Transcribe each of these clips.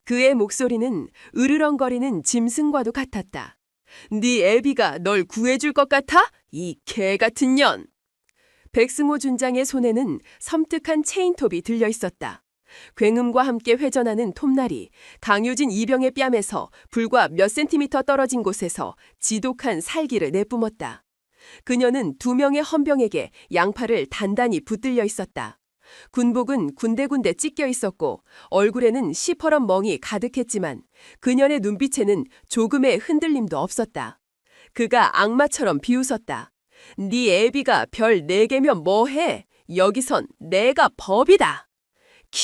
그의 목소리는 으르렁거리는 짐승과도 같았다. 네 애비가 널 구해줄 것 같아? 이 개 같은 년! 백승호 준장의 손에는 섬뜩한 체인톱이 들려 있었다. 굉음과 함께 회전하는 톱날이 강효진 이병의 뺨에서 불과 몇 센티미터 떨어진 곳에서 지독한 살기를 내뿜었다. 그녀는 두 명의 헌병에게 양팔을 단단히 붙들려 있었다. 군복은 군데군데 찢겨 있었고 얼굴에는 시퍼런 멍이 가득했지만 그녀의 눈빛에는 조금의 흔들림도 없었다. 그가 악마처럼 비웃었다. 네 애비가 별 4개면 뭐해? 여기선 내가 법이다. 키.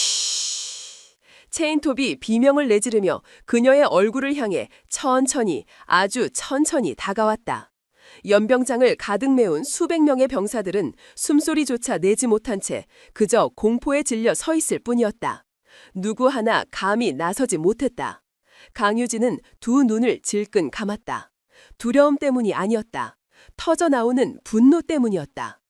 체인톱이 비명을 내지르며 그녀의 얼굴을 향해 천천히, 아주 천천히 다가왔다. 연병장을 가득 메운 수백 명의 병사들은 숨소리조차 내지 못한 채 그저 공포에 질려 서 있을 뿐이었다. 누구 하나 감히 나서지 못했다. 강유진은 두 눈을 질끈 감았다. 두려움 때문이 아니었다. 터져나오는 분노 때문이었다.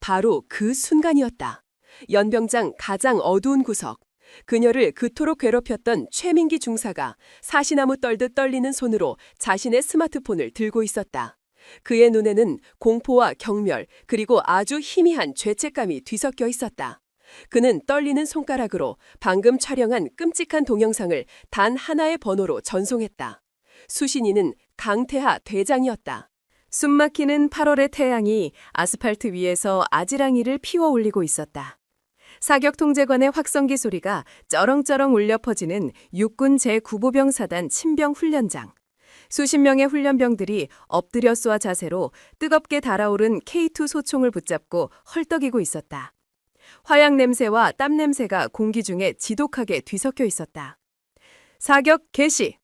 바로 그 순간이었다. 연병장 가장 어두운 구석. 그녀를 그토록 괴롭혔던 최민기 중사가 사시나무 떨듯 떨리는 손으로 자신의 스마트폰을 들고 있었다. 그의 눈에는 공포와 경멸 그리고 아주 희미한 죄책감이 뒤섞여 있었다. 그는 떨리는 손가락으로 방금 촬영한 끔찍한 동영상을 단 하나의 번호로 전송했다. 수신이는 강태하 대장이었다. 숨막히는 8월의 태양이 아스팔트 위에서 아지랑이를 피워 올리고 있었다. 사격통제관의 확성기 소리가 쩌렁쩌렁 울려 퍼지는 육군 제9보병사단 친병훈련장. 수십 명의 훈련병들이 엎드려 쏘아 자세로 뜨겁게 달아오른 K2 소총을 붙잡고 헐떡이고 있었다. 화약 냄새와 땀 냄새가 공기 중에 지독하게 뒤섞여 있었다. 사격 개시!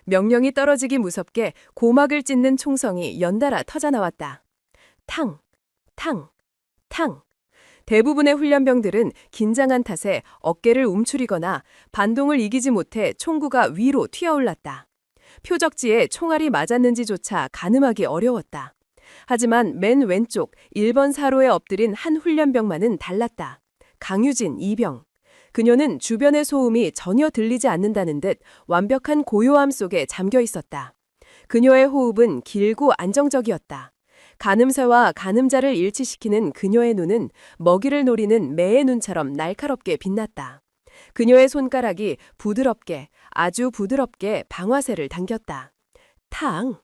명령이 떨어지기 무섭게 고막을 찢는 총성이 연달아 터져나왔다. 탕! 탕! 탕! 대부분의 훈련병들은 긴장한 탓에 어깨를 움츠리거나 반동을 이기지 못해 총구가 위로 튀어올랐다. 표적지에 총알이 맞았는지조차 가늠하기 어려웠다. 하지만 맨 왼쪽 1번 사로에 엎드린 한 훈련병만은 달랐다. 강유진 2병. 그녀는 주변의 소음이 전혀 들리지 않는다는 듯 완벽한 고요함 속에 잠겨 있었다. 그녀의 호흡은 길고 안정적이었다. 가늠쇠와 가늠자를 일치시키는 그녀의 눈은 먹이를 노리는 매의 눈처럼 날카롭게 빛났다. 그녀의 손가락이 부드럽게, 아주 부드럽게 방아쇠를 당겼다. 탕!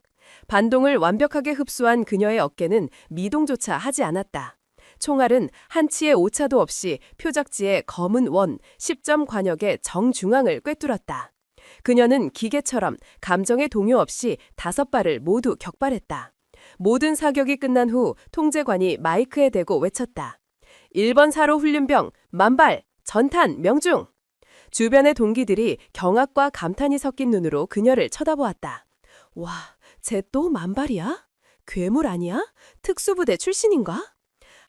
반동을 완벽하게 흡수한 그녀의 어깨는 미동조차 하지 않았다. 총알은 한치의 오차도 없이 표적지의 검은 원, 10점 관역의 정중앙을 꿰뚫었다. 그녀는 기계처럼 감정의 동요 없이 5발을 모두 격발했다. 모든 사격이 끝난 후 통제관이 마이크에 대고 외쳤다. 1번 사로 훈련병, 만발, 전탄, 명중! 주변의 동기들이 경악과 감탄이 섞인 눈으로 그녀를 쳐다보았다. 와, 쟤 또 만발이야? 괴물 아니야? 특수부대 출신인가?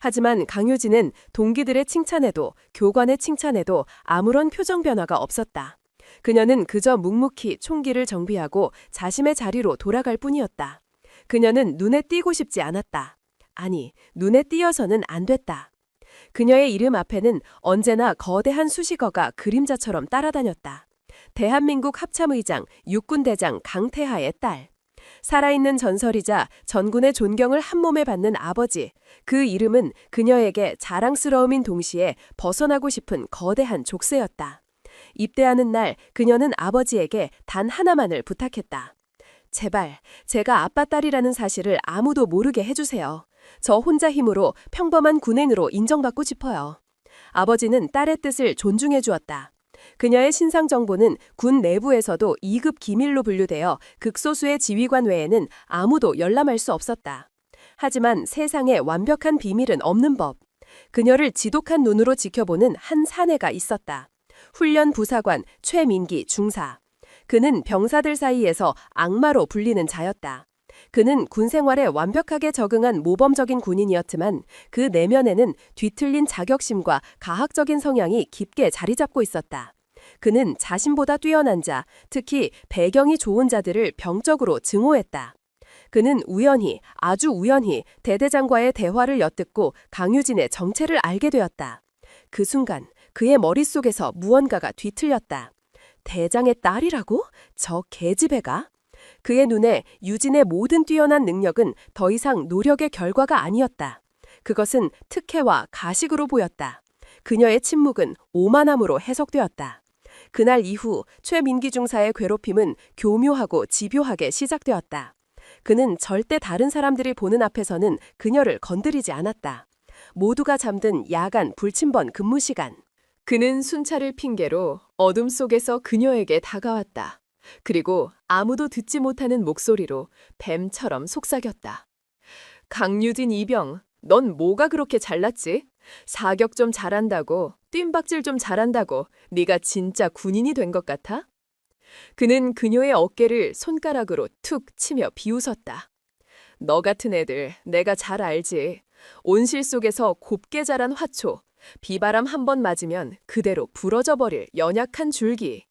하지만 강효진은 동기들의 칭찬에도 교관의 칭찬에도 아무런 표정 변화가 없었다. 그녀는 그저 묵묵히 총기를 정비하고 자신의 자리로 돌아갈 뿐이었다. 그녀는 눈에 띄고 싶지 않았다. 아니, 눈에 띄어서는 안 됐다. 그녀의 이름 앞에는 언제나 거대한 수식어가 그림자처럼 따라다녔다. 대한민국 합참의장 육군대장 강태하의 딸. 살아있는 전설이자 전군의 존경을 한몸에 받는 아버지. 그 이름은 그녀에게 자랑스러움인 동시에 벗어나고 싶은 거대한 족쇄였다. 입대하는 날 그녀는 아버지에게 단 하나만을 부탁했다. 제발 제가 아빠 딸이라는 사실을 아무도 모르게 해주세요. 저 혼자 힘으로 평범한 군인으로 인정받고 싶어요. 아버지는 딸의 뜻을 존중해 주었다. 그녀의 신상 정보는 군 내부에서도 2급 기밀로 분류되어 극소수의 지휘관 외에는 아무도 열람할 수 없었다. 하지만 세상에 완벽한 비밀은 없는 법. 그녀를 지독한 눈으로 지켜보는 한 사내가 있었다. 훈련 부사관 최민기 중사. 그는 병사들 사이에서 악마로 불리는 자였다. 그는 군 생활에 완벽하게 적응한 모범적인 군인이었지만 그 내면에는 뒤틀린 자격심과 가학적인 성향이 깊게 자리 잡고 있었다. 그는 자신보다 뛰어난 자, 특히 배경이 좋은 자들을 병적으로 증오했다. 그는 우연히, 아주 우연히 대대장과의 대화를 엿듣고 강유진의 정체를 알게 되었다. 그 순간 그의 머릿속에서 무언가가 뒤틀렸다. 대장의 딸이라고? 저 계집애가? 그의 눈에 유진의 모든 뛰어난 능력은 더 이상 노력의 결과가 아니었다. 그것은 특혜와 가식으로 보였다. 그녀의 침묵은 오만함으로 해석되었다. 그날 이후 최민기 중사의 괴롭힘은 교묘하고 집요하게 시작되었다. 그는 절대 다른 사람들이 보는 앞에서는 그녀를 건드리지 않았다. 모두가 잠든 야간 불침번 근무 시간. 그는 순찰을 핑계로 어둠 속에서 그녀에게 다가왔다. 그리고 아무도 듣지 못하는 목소리로 뱀처럼 속삭였다. 강유진 이병, 넌 뭐가 그렇게 잘났지? 사격 좀 잘한다고, 뜀박질 좀 잘한다고 네가 진짜 군인이 된 것 같아? 그는 그녀의 어깨를 손가락으로 툭 치며 비웃었다. 너 같은 애들 내가 잘 알지. 온실 속에서 곱게 자란 화초, 비바람 한 번 맞으면 그대로 부러져 버릴 연약한 줄기.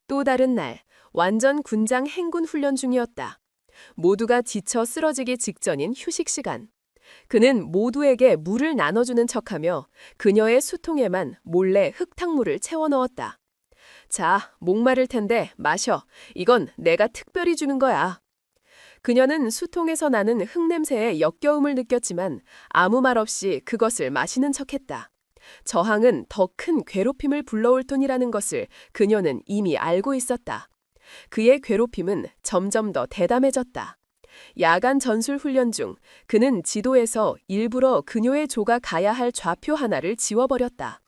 또 다른 날, 완전 군장 행군 훈련 중이었다. 모두가 지쳐 쓰러지기 직전인 휴식 시간. 그는 모두에게 물을 나눠주는 척하며 그녀의 수통에만 몰래 흙탕물을 채워 넣었다. 자, 목마를 텐데 마셔. 이건 내가 특별히 주는 거야. 그녀는 수통에서 나는 흙냄새에 역겨움을 느꼈지만 아무 말 없이 그것을 마시는 척했다. 저항은 더 큰 괴롭힘을 불러올 뿐이라는 것을 그녀는 이미 알고 있었다. 그의 괴롭힘은 점점 더 대담해졌다. 야간 전술 훈련 중 그는 지도에서 일부러 그녀의 조가 가야 할 좌표 하나를 지워버렸다.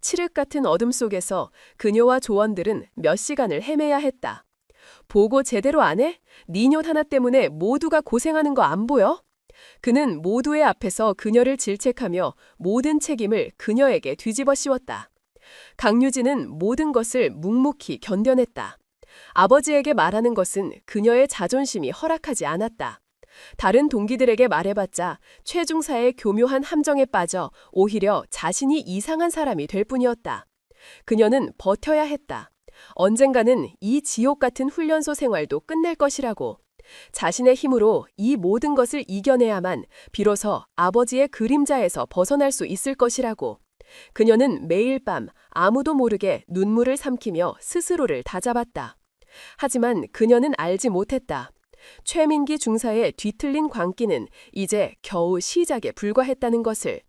칠흑 같은 어둠 속에서 그녀와 조원들은 몇 시간을 헤매야 했다. 보고 제대로 안 해? 네 뇽 하나 때문에 모두가 고생하는 거 안 보여? 그는 모두의 앞에서 그녀를 질책하며 모든 책임을 그녀에게 뒤집어 씌웠다. 강유진은 모든 것을 묵묵히 견뎌냈다. 아버지에게 말하는 것은 그녀의 자존심이 허락하지 않았다. 다른 동기들에게 말해봤자 최중사의 교묘한 함정에 빠져 오히려 자신이 이상한 사람이 될 뿐이었다. 그녀는 버텨야 했다. 언젠가는 이 지옥 같은 훈련소 생활도 끝낼 것이라고. 자신의 힘으로 이 모든 것을 이겨내야만 비로소 아버지의 그림자에서 벗어날 수 있을 것이라고. 그녀는 매일 밤 아무도 모르게 눈물을 삼키며 스스로를 다잡았다. 하지만 그녀는 알지 못했다. 최민기 중사의 뒤틀린 광기는 이제 겨우 시작에 불과했다는 것을.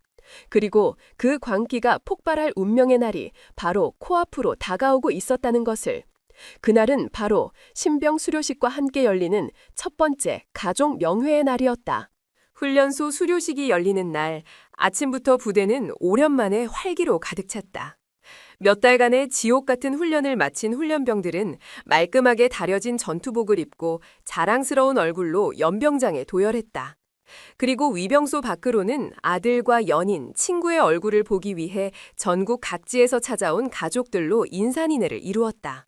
그리고 그 광기가 폭발할 운명의 날이 바로 코앞으로 다가오고 있었다는 것을. 그날은 바로 신병 수료식과 함께 열리는 첫 번째 가족 명회의 날이었다. 훈련소 수료식이 열리는 날, 아침부터 부대는 오랜만에 활기로 가득 찼다. 몇 달간의 지옥 같은 훈련을 마친 훈련병들은 말끔하게 다려진 전투복을 입고 자랑스러운 얼굴로 연병장에 도열했다. 그리고 위병소 밖으로는 아들과 연인, 친구의 얼굴을 보기 위해 전국 각지에서 찾아온 가족들로 인사인회를 이루었다.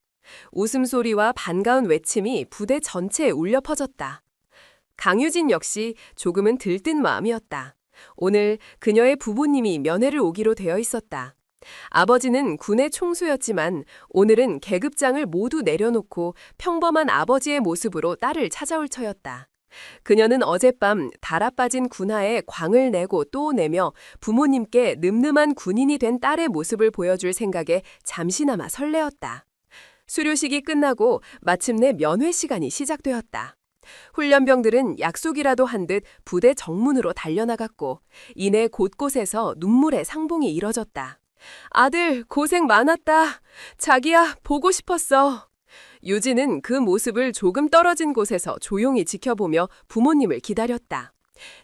웃음소리와 반가운 외침이 부대 전체에 울려 퍼졌다. 강유진 역시 조금은 들뜬 마음이었다. 오늘 그녀의 부모님이 면회를 오기로 되어 있었다. 아버지는 군의 총수였지만 오늘은 계급장을 모두 내려놓고 평범한 아버지의 모습으로 딸을 찾아올 터였다. 그녀는 어젯밤 달아 빠진 군화에 광을 내고 또 내며 부모님께 늠름한 군인이 된 딸의 모습을 보여줄 생각에 잠시나마 설레었다. 수료식이 끝나고 마침내 면회 시간이 시작되었다. 훈련병들은 약속이라도 한 듯 부대 정문으로 달려나갔고 이내 곳곳에서 눈물의 상봉이 이뤄졌다. 아들 고생 많았다. 자기야 보고 싶었어. 유진은 그 모습을 조금 떨어진 곳에서 조용히 지켜보며 부모님을 기다렸다.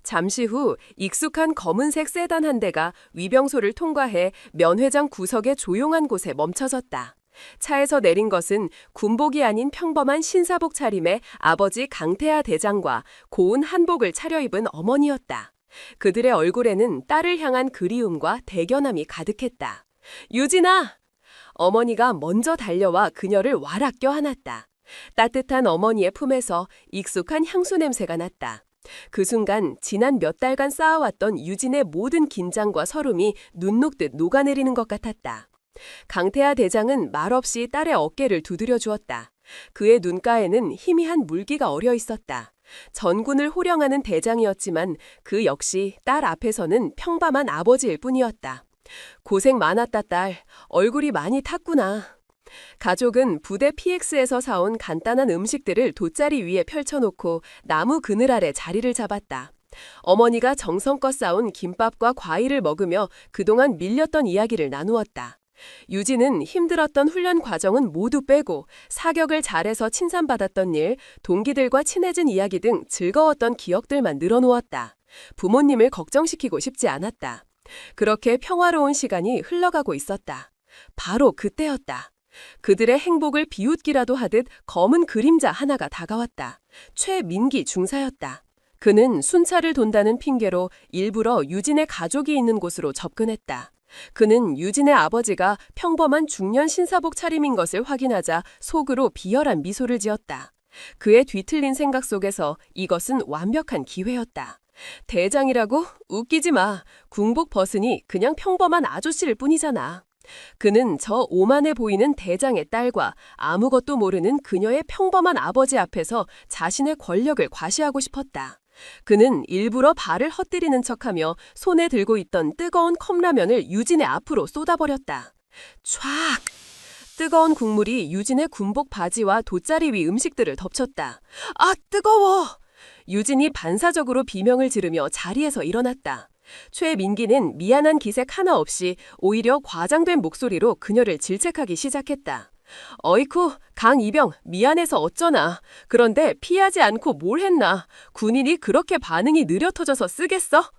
잠시 후 익숙한 검은색 세단 한 대가 위병소를 통과해 면회장 구석의 조용한 곳에 멈춰섰다. 차에서 내린 것은 군복이 아닌 평범한 신사복 차림의 아버지 강태하 대장과 고운 한복을 차려입은 어머니였다. 그들의 얼굴에는 딸을 향한 그리움과 대견함이 가득했다. 유진아! 어머니가 먼저 달려와 그녀를 와락 껴안았다. 따뜻한 어머니의 품에서 익숙한 향수 냄새가 났다. 그 순간 지난 몇 달간 쌓아왔던 유진의 모든 긴장과 서름이 눈 녹듯 녹아내리는 것 같았다. 강태하 대장은 말없이 딸의 어깨를 두드려 주었다. 그의 눈가에는 희미한 물기가 어려 있었다. 전군을 호령하는 대장이었지만 그 역시 딸 앞에서는 평범한 아버지일 뿐이었다. 고생 많았다 딸. 얼굴이 많이 탔구나. 가족은 부대 PX에서 사온 간단한 음식들을 돗자리 위에 펼쳐놓고 나무 그늘 아래 자리를 잡았다. 어머니가 정성껏 싸온 김밥과 과일을 먹으며 그동안 밀렸던 이야기를 나누었다. 유진은 힘들었던 훈련 과정은 모두 빼고 사격을 잘해서 칭찬받았던 일, 동기들과 친해진 이야기 등 즐거웠던 기억들만 늘어놓았다. 부모님을 걱정시키고 싶지 않았다. 그렇게 평화로운 시간이 흘러가고 있었다. 바로 그때였다. 그들의 행복을 비웃기라도 하듯 검은 그림자 하나가 다가왔다. 최민기 중사였다. 그는 순찰을 돈다는 핑계로 일부러 유진의 가족이 있는 곳으로 접근했다. 그는 유진의 아버지가 평범한 중년 신사복 차림인 것을 확인하자 속으로 비열한 미소를 지었다. 그의 뒤틀린 생각 속에서 이것은 완벽한 기회였다. 대장이라고? 웃기지 마. 군복 벗으니 그냥 평범한 아저씨일 뿐이잖아. 그는 저 오만해 보이는 대장의 딸과 아무것도 모르는 그녀의 평범한 아버지 앞에서 자신의 권력을 과시하고 싶었다. 그는 일부러 발을 헛디디는 척하며 손에 들고 있던 뜨거운 컵라면을 유진의 앞으로 쏟아버렸다. 촤악! 뜨거운 국물이 유진의 군복 바지와 돗자리 위 음식들을 덮쳤다. 아, 뜨거워! 유진이 반사적으로 비명을 지르며 자리에서 일어났다. 최민기는 미안한 기색 하나 없이 오히려 과장된 목소리로 그녀를 질책하기 시작했다. 어이쿠, 강이병, 미안해서 어쩌나. 그런데 피하지 않고 뭘 했나. 군인이 그렇게 반응이 느려 터져서 쓰겠어?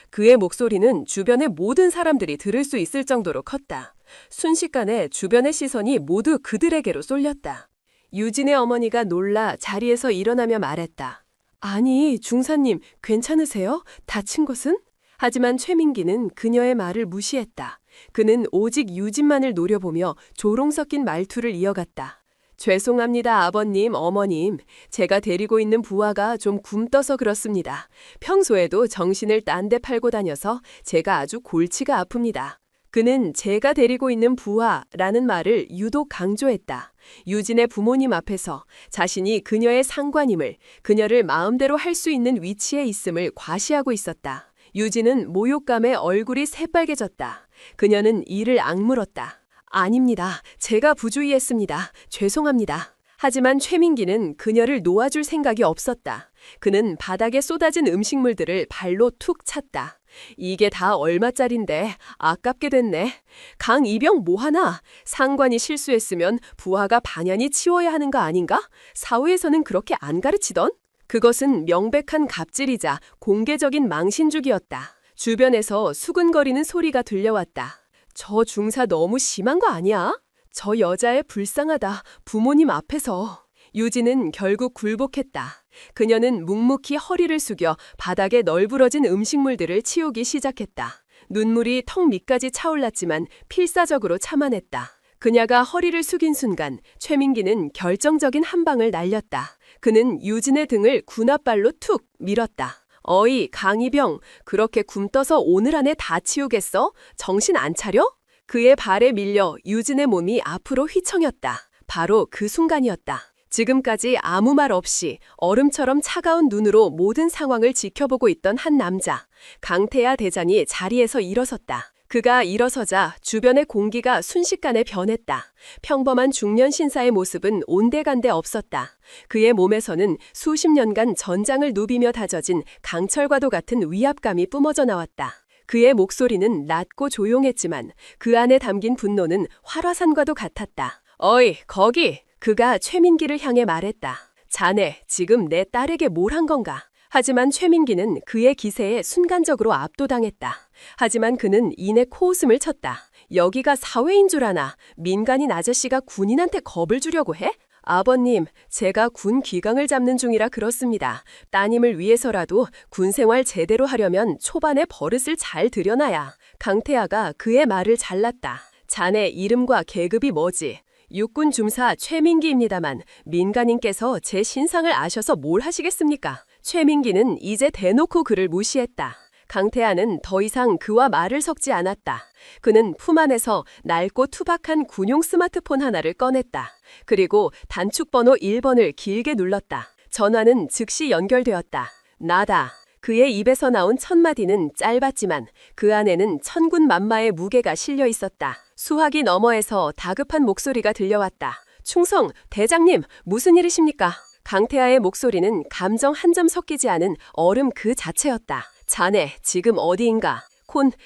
그의 목소리는 주변의 모든 사람들이 들을 수 있을 정도로 컸다. 순식간에 주변의 시선이 모두 그들에게로 쏠렸다. 유진의 어머니가 놀라 자리에서 일어나며 말했다. 아니, 중사님, 괜찮으세요? 다친 것은? 하지만 최민기는 그녀의 말을 무시했다. 그는 오직 유진만을 노려보며 조롱 섞인 말투를 이어갔다. 죄송합니다, 아버님, 어머님. 제가 데리고 있는 부하가 좀 굼떠서 그렇습니다. 평소에도 정신을 딴 데 팔고 다녀서 제가 아주 골치가 아픕니다. 그는 제가 데리고 있는 부하라는 말을 유독 강조했다. 유진의 부모님 앞에서 자신이 그녀의 상관임을, 그녀를 마음대로 할 수 있는 위치에 있음을 과시하고 있었다. 유진은 모욕감에 얼굴이 새빨개졌다. 그녀는 이를 악물었다. 아닙니다. 제가 부주의했습니다. 죄송합니다. 하지만 최민기는 그녀를 놓아줄 생각이 없었다. 그는 바닥에 쏟아진 음식물들을 발로 툭 찼다. 이게 다 얼마짜린데 아깝게 됐네. 강이병 뭐하나? 상관이 실수했으면 부하가 반연히 치워야 하는 거 아닌가? 사회에서는 그렇게 안 가르치던? 그것은 명백한 갑질이자 공개적인 망신주기였다. 주변에서 수근거리는 소리가 들려왔다. 저 중사 너무 심한 거 아니야? 저 여자애 불쌍하다. 부모님 앞에서. 유진은 결국 굴복했다. 그녀는 묵묵히 허리를 숙여 바닥에 널브러진 음식물들을 치우기 시작했다. 눈물이 턱 밑까지 차올랐지만 필사적으로 참아냈다. 그녀가 허리를 숙인 순간 최민기는 결정적인 한 방을 날렸다. 그는 유진의 등을 군홧발로 툭 밀었다. 어이, 강이병, 그렇게 굼떠서 오늘 안에 다 치우겠어? 정신 안 차려? 그의 발에 밀려 유진의 몸이 앞으로 휘청였다. 바로 그 순간이었다. 지금까지 아무 말 없이 얼음처럼 차가운 눈으로 모든 상황을 지켜보고 있던 한 남자, 강태야 대장이 자리에서 일어섰다. 그가 일어서자 주변의 공기가 순식간에 변했다. 평범한 중년 신사의 모습은 온데간데 없었다. 그의 몸에서는 수십 년간 전장을 누비며 다져진 강철과도 같은 위압감이 뿜어져 나왔다. 그의 목소리는 낮고 조용했지만 그 안에 담긴 분노는 활화산과도 같았다. 어이, 거기! 그가 최민기를 향해 말했다. 자네, 지금 내 딸에게 뭘 한 건가? 하지만 최민기는 그의 기세에 순간적으로 압도당했다. 하지만 그는 이내 코웃음을 쳤다. 여기가 사회인 줄 아나? 민간인 아저씨가 군인한테 겁을 주려고 해? 아버님, 제가 군 기강을 잡는 중이라 그렇습니다. 따님을 위해서라도 군 생활 제대로 하려면 초반에 버릇을 잘 들여놔야. 강태아가 그의 말을 잘랐다. 자네 이름과 계급이 뭐지? 육군 중사 최민기입니다만 민간인께서 제 신상을 아셔서 뭘 하시겠습니까? 최민기는 이제 대놓고 그를 무시했다. 강태아는 더 이상 그와 말을 섞지 않았다. 그는 품 안에서 낡고 투박한 군용 스마트폰 하나를 꺼냈다. 그리고 단축번호 1번을 길게 눌렀다. 전화는 즉시 연결되었다. 나다. 그의 입에서 나온 첫 마디는 짧았지만 그 안에는 천군만마의 무게가 실려 있었다. 수화기 너머에서 다급한 목소리가 들려왔다. 충성, 대장님, 무슨 일이십니까? 강태하의 목소리는 감정 한 점 섞이지 않은 얼음 그 자체였다. 자네, 지금 어디인가?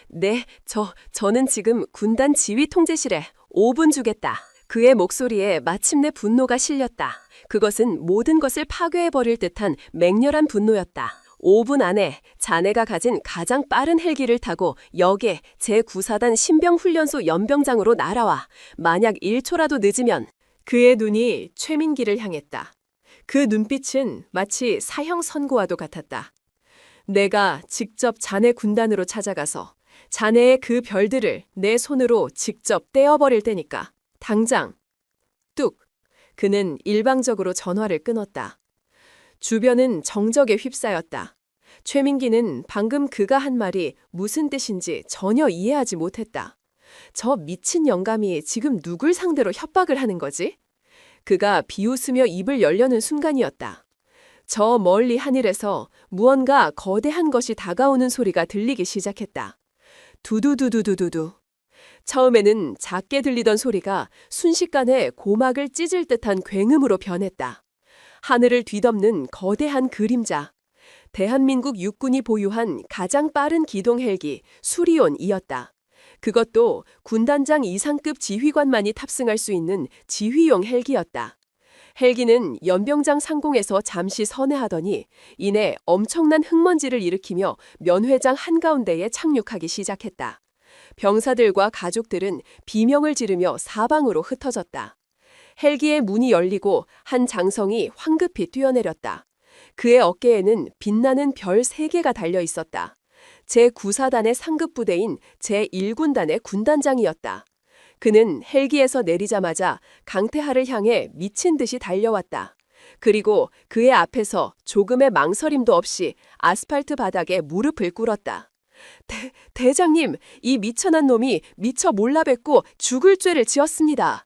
네, 저는 지금 군단 지휘 통제실에 5분 주겠다. 그의 목소리에 마침내 분노가 실렸다. 그것은 모든 것을 파괴해버릴 듯한 맹렬한 분노였다. 5분 안에 자네가 가진 가장 빠른 헬기를 타고 역에 제9사단 신병훈련소 연병장으로 날아와. 만약 1초라도 늦으면. 그의 눈이 최민기를 향했다. 그 눈빛은 마치 사형 선고와도 같았다. 내가 직접 자네 군단으로 찾아가서 자네의 그 별들을 내 손으로 직접 떼어버릴 테니까. 당장. 뚝. 그는 일방적으로 전화를 끊었다. 주변은 정적에 휩싸였다. 최민기는 방금 그가 한 말이 무슨 뜻인지 전혀 이해하지 못했다. 저 미친 영감이 지금 누굴 상대로 협박을 하는 거지? 그가 비웃으며 입을 열려는 순간이었다. 저 멀리 하늘에서 무언가 거대한 것이 다가오는 소리가 들리기 시작했다. 두두두두두두두. 처음에는 작게 들리던 소리가 순식간에 고막을 찢을 듯한 굉음으로 변했다. 하늘을 뒤덮는 거대한 그림자. 대한민국 육군이 보유한 가장 빠른 기동 헬기 수리온이었다. 그것도 군단장 이상급 지휘관만이 탑승할 수 있는 지휘용 헬기였다. 헬기는 연병장 상공에서 잠시 선회하더니 이내 엄청난 흙먼지를 일으키며 면회장 한가운데에 착륙하기 시작했다. 병사들과 가족들은 비명을 지르며 사방으로 흩어졌다. 헬기의 문이 열리고 한 장성이 황급히 뛰어내렸다. 그의 어깨에는 빛나는 별 3개가 달려 있었다. 제9사단의 상급 부대인 제1군단의 군단장이었다. 그는 헬기에서 내리자마자 강태하를 향해 미친 듯이 달려왔다. 그리고 그의 앞에서 조금의 망설임도 없이 아스팔트 바닥에 무릎을 꿇었다. 대장님, 이 미천한 놈이 미처 몰라뵙고 죽을 죄를 지었습니다.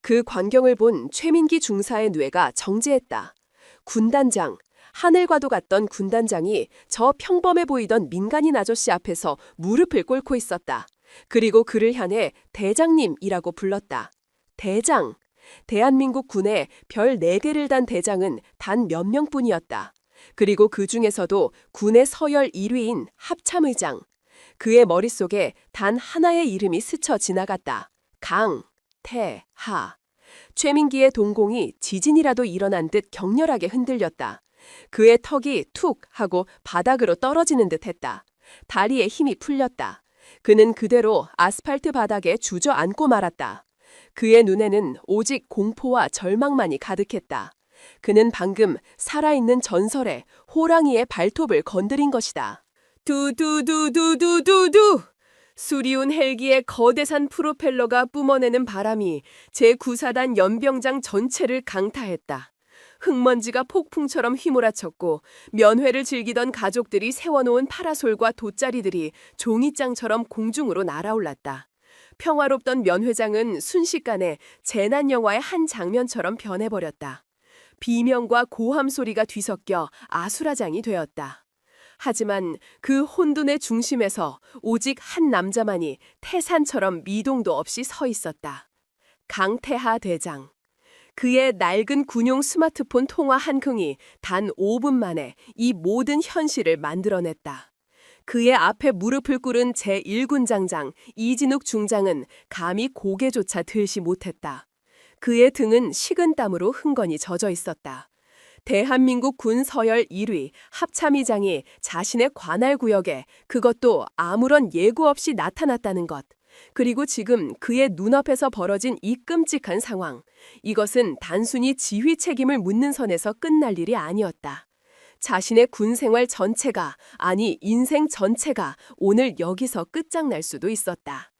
그 광경을 본 최민기 중사의 뇌가 정지했다. 군단장, 하늘과도 같던 군단장이 저 평범해 보이던 민간인 아저씨 앞에서 무릎을 꿇고 있었다. 그리고 그를 향해 대장님이라고 불렀다. 대장. 대한민국 군에 별 4개를 단 대장은 단 몇 명뿐이었다. 그리고 그 중에서도 군의 서열 1위인 합참의장. 그의 머릿속에 단 하나의 이름이 스쳐 지나갔다. 강태하. 최민기의 동공이 지진이라도 일어난 듯 격렬하게 흔들렸다. 그의 턱이 툭 하고 바닥으로 떨어지는 듯 했다. 다리에 힘이 풀렸다. 그는 그대로 아스팔트 바닥에 주저앉고 말았다. 그의 눈에는 오직 공포와 절망만이 가득했다. 그는 방금 살아있는 전설의 호랑이의 발톱을 건드린 것이다. 두두두두두두두! 수리온 헬기의 거대산 프로펠러가 뿜어내는 바람이 제9사단 연병장 전체를 강타했다. 흙먼지가 폭풍처럼 휘몰아쳤고 면회를 즐기던 가족들이 세워놓은 파라솔과 돗자리들이 종이장처럼 공중으로 날아올랐다. 평화롭던 면회장은 순식간에 재난 영화의 한 장면처럼 변해버렸다. 비명과 고함 소리가 뒤섞여 아수라장이 되었다. 하지만 그 혼돈의 중심에서 오직 한 남자만이 태산처럼 미동도 없이 서 있었다. 강태하 대장. 그의 낡은 군용 스마트폰 통화 한 통이 단 5분 만에 이 모든 현실을 만들어냈다. 그의 앞에 무릎을 꿇은 제1군장장 이진욱 중장은 감히 고개조차 들지 못했다. 그의 등은 식은땀으로 흥건히 젖어 있었다. 대한민국 군 서열 1위 합참의장이 자신의 관할 구역에 그것도 아무런 예고 없이 나타났다는 것. 그리고 지금 그의 눈앞에서 벌어진 이 끔찍한 상황. 이것은 단순히 지휘 책임을 묻는 선에서 끝날 일이 아니었다. 자신의 군 생활 전체가, 아니 인생 전체가 오늘 여기서 끝장날 수도 있었다.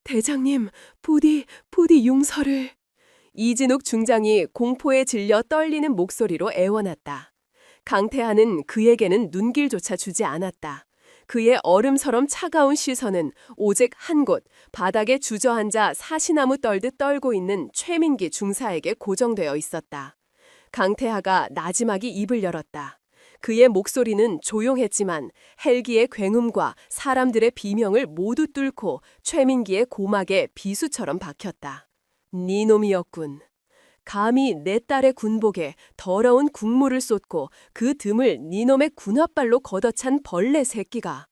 대장님, 부디 용서를. 이진욱 중장이 공포에 질려 떨리는 목소리로 애원했다. 강태하는 그에게는 눈길조차 주지 않았다. 그의 얼음처럼 차가운 시선은 오직 한 곳, 바닥에 주저앉아 사시나무 떨듯 떨고 있는 최민기 중사에게 고정되어 있었다. 강태하가 나지막이 입을 열었다. 그의 목소리는 조용했지만 헬기의 굉음과 사람들의 비명을 모두 뚫고 최민기의 고막에 비수처럼 박혔다. 네 놈이었군. 감히 내 딸의 군복에 더러운 국물을 쏟고 그 듬을 네 놈의 군홧발로 걷어찬 벌레 새끼가.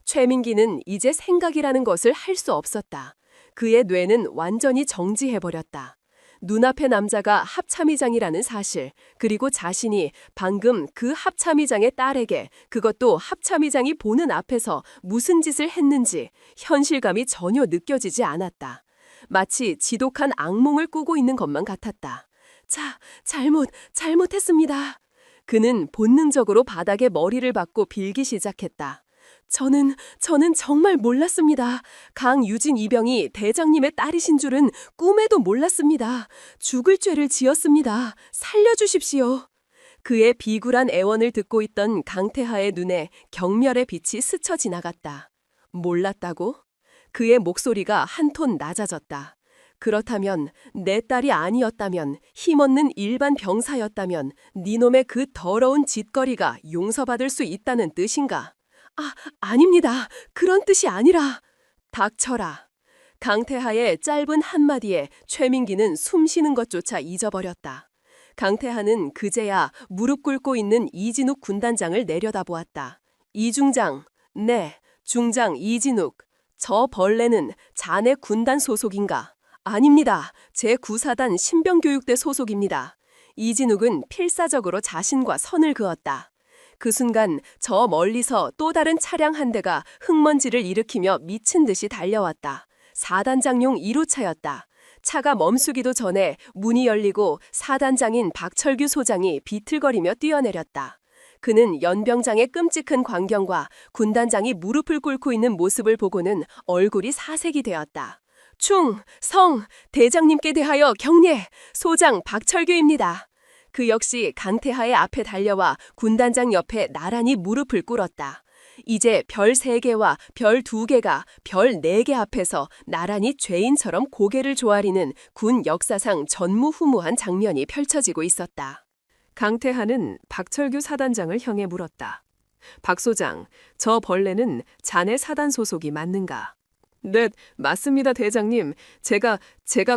최민기는 이제 생각이라는 것을 할 수 없었다. 그의 뇌는 완전히 정지해버렸다. 눈앞의 남자가 합참의장이라는 사실, 그리고 자신이 방금 그 합참의장의 딸에게, 그것도 합참의장이 보는 앞에서 무슨 짓을 했는지 현실감이 전혀 느껴지지 않았다. 마치 지독한 악몽을 꾸고 있는 것만 같았다. 잘못했습니다. 그는 본능적으로 바닥에 머리를 박고 빌기 시작했다. 저는 정말 몰랐습니다. 강유진 이병이 대장님의 딸이신 줄은 꿈에도 몰랐습니다. 죽을 죄를 지었습니다. 살려주십시오. 그의 비굴한 애원을 듣고 있던 강태하의 눈에 경멸의 빛이 스쳐 지나갔다. 몰랐다고? 그의 목소리가 한 톤 낮아졌다. 그렇다면 내 딸이 아니었다면, 힘없는 일반 병사였다면 니놈의 그 더러운 짓거리가 용서받을 수 있다는 뜻인가? 아닙니다. 그런 뜻이 아니라. 닥쳐라. 강태하의 짧은 한마디에 최민기는 숨쉬는 것조차 잊어버렸다. 강태하는 그제야 무릎 꿇고 있는 이진욱 군단장을 내려다보았다. 이중장, 네, 중장 이진욱. 저 벌레는 자네 군단 소속인가? 아닙니다. 제9사단 신병교육대 소속입니다. 이진욱은 필사적으로 자신과 선을 그었다. 그 순간 저 멀리서 또 다른 차량 한 대가 흙먼지를 일으키며 미친 듯이 달려왔다. 사단장용 1호차였다. 차가 멈추기도 전에 문이 열리고 사단장인 박철규 소장이 비틀거리며 뛰어내렸다. 그는 연병장의 끔찍한 광경과 군단장이 무릎을 꿇고 있는 모습을 보고는 얼굴이 사색이 되었다. 충, 성, 대장님께 대하여 경례, 소장 박철규입니다. 그 역시 강태하의 앞에 달려와 군단장 옆에 나란히 무릎을 꿇었다. 이제 별 3개와 별 2개가 별 4개 앞에서 나란히 죄인처럼 고개를 조아리는 군 역사상 전무후무한 장면이 펼쳐지고 있었다. 강태하는 박철규 사단장을 향해 물었다. 박 소장, 저 벌레는 자네 사단 소속이 맞는가? 네, 맞습니다, 대장님. 제가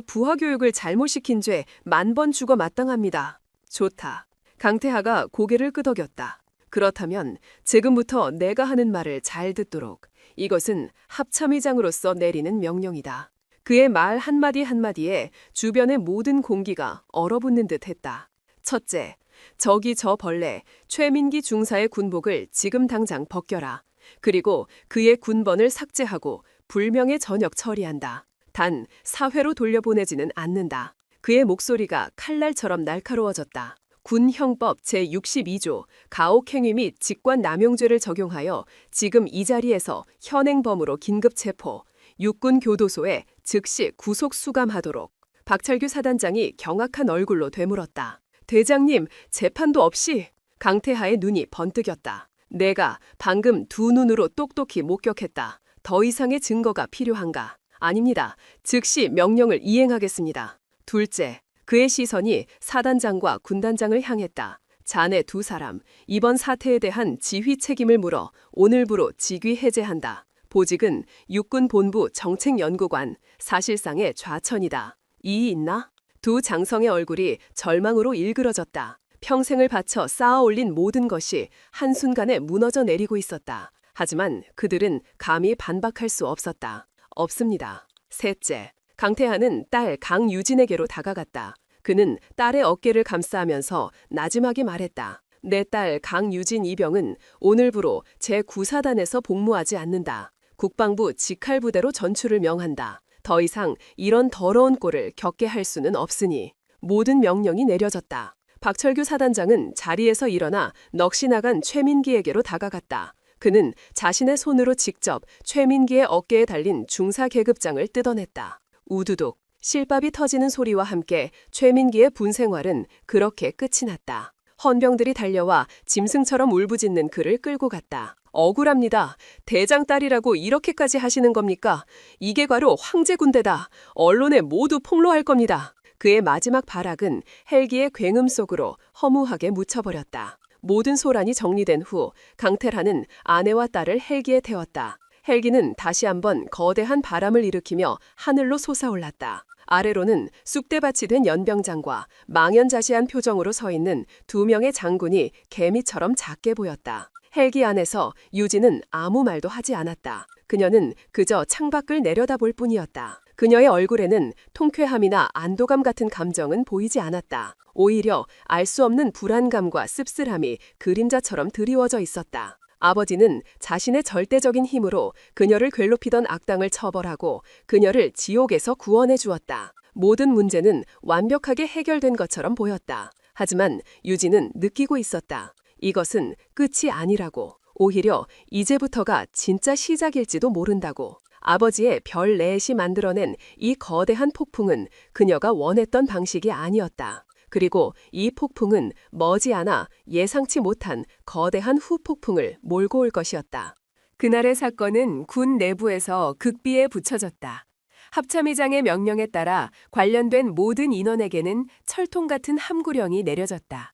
부하교육을 잘못 시킨 죄 10,000번 죽어 마땅합니다. 좋다. 강태하가 고개를 끄덕였다. 그렇다면 지금부터 내가 하는 말을 잘 듣도록. 이것은 합참의장으로서 내리는 명령이다. 그의 말 한마디 한마디에 주변의 모든 공기가 얼어붙는 듯 했다. 첫째, 저기 저 벌레 최민기 중사의 군복을 지금 당장 벗겨라. 그리고 그의 군번을 삭제하고 불명예 전역 처리한다. 단 사회로 돌려보내지는 않는다. 그의 목소리가 칼날처럼 날카로워졌다. 군형법 제62조 가혹행위 및 직권남용죄를 적용하여 지금 이 자리에서 현행범으로 긴급 체포, 육군교도소에 즉시 구속 수감하도록. 박철규 사단장이 경악한 얼굴로 되물었다. 대장님, 재판도 없이. 강태하의 눈이 번뜩였다. 내가 방금 두 눈으로 똑똑히 목격했다. 더 이상의 증거가 필요한가? 아닙니다. 즉시 명령을 이행하겠습니다. 둘째, 그의 시선이 사단장과 군단장을 향했다. 자네 2사람, 이번 사태에 대한 지휘 책임을 물어 오늘부로 직위 해제한다. 보직은 육군본부 정책연구관, 사실상의 좌천이다. 이의 있나? 두 장성의 얼굴이 절망으로 일그러졌다. 평생을 바쳐 쌓아 올린 모든 것이 한순간에 무너져 내리고 있었다. 하지만 그들은 감히 반박할 수 없었다. 없습니다. 셋째, 강태하는 딸 강유진에게로 다가갔다. 그는 딸의 어깨를 감싸면서 나지막이 말했다. 내 딸 강유진 이병은 오늘부로 제9사단에서 복무하지 않는다. 국방부 직할부대로 전출을 명한다. 더 이상 이런 더러운 꼴을 겪게 할 수는 없으니. 모든 명령이 내려졌다. 박철규 사단장은 자리에서 일어나 넋이 나간 최민기에게로 다가갔다. 그는 자신의 손으로 직접 최민기의 어깨에 달린 중사 계급장을 뜯어냈다. 우두둑, 실밥이 터지는 소리와 함께 최민기의 군생활은 그렇게 끝이 났다. 헌병들이 달려와 짐승처럼 울부짖는 그를 끌고 갔다. 억울합니다. 대장 딸이라고 이렇게까지 하시는 겁니까? 이게 바로 황제군대다. 언론에 모두 폭로할 겁니다. 그의 마지막 발악은 헬기의 굉음 속으로 허무하게 묻혀버렸다. 모든 소란이 정리된 후 강태라는 아내와 딸을 헬기에 태웠다. 헬기는 다시 한번 거대한 바람을 일으키며 하늘로 솟아올랐다. 아래로는 쑥대밭이 된 연병장과 망연자실한 표정으로 서 있는 2명의 장군이 개미처럼 작게 보였다. 헬기 안에서 유진은 아무 말도 하지 않았다. 그녀는 그저 창밖을 내려다볼 뿐이었다. 그녀의 얼굴에는 통쾌함이나 안도감 같은 감정은 보이지 않았다. 오히려 알 수 없는 불안감과 씁쓸함이 그림자처럼 드리워져 있었다. 아버지는 자신의 절대적인 힘으로 그녀를 괴롭히던 악당을 처벌하고 그녀를 지옥에서 구원해 주었다. 모든 문제는 완벽하게 해결된 것처럼 보였다. 하지만 유진은 느끼고 있었다. 이것은 끝이 아니라고. 오히려 이제부터가 진짜 시작일지도 모른다고. 아버지의 별 넷이 만들어낸 이 거대한 폭풍은 그녀가 원했던 방식이 아니었다. 그리고 이 폭풍은 머지않아 예상치 못한 거대한 후폭풍을 몰고 올 것이었다. 그날의 사건은 군 내부에서 극비에 붙여졌다. 합참의장의 명령에 따라 관련된 모든 인원에게는 철통 같은 함구령이 내려졌다.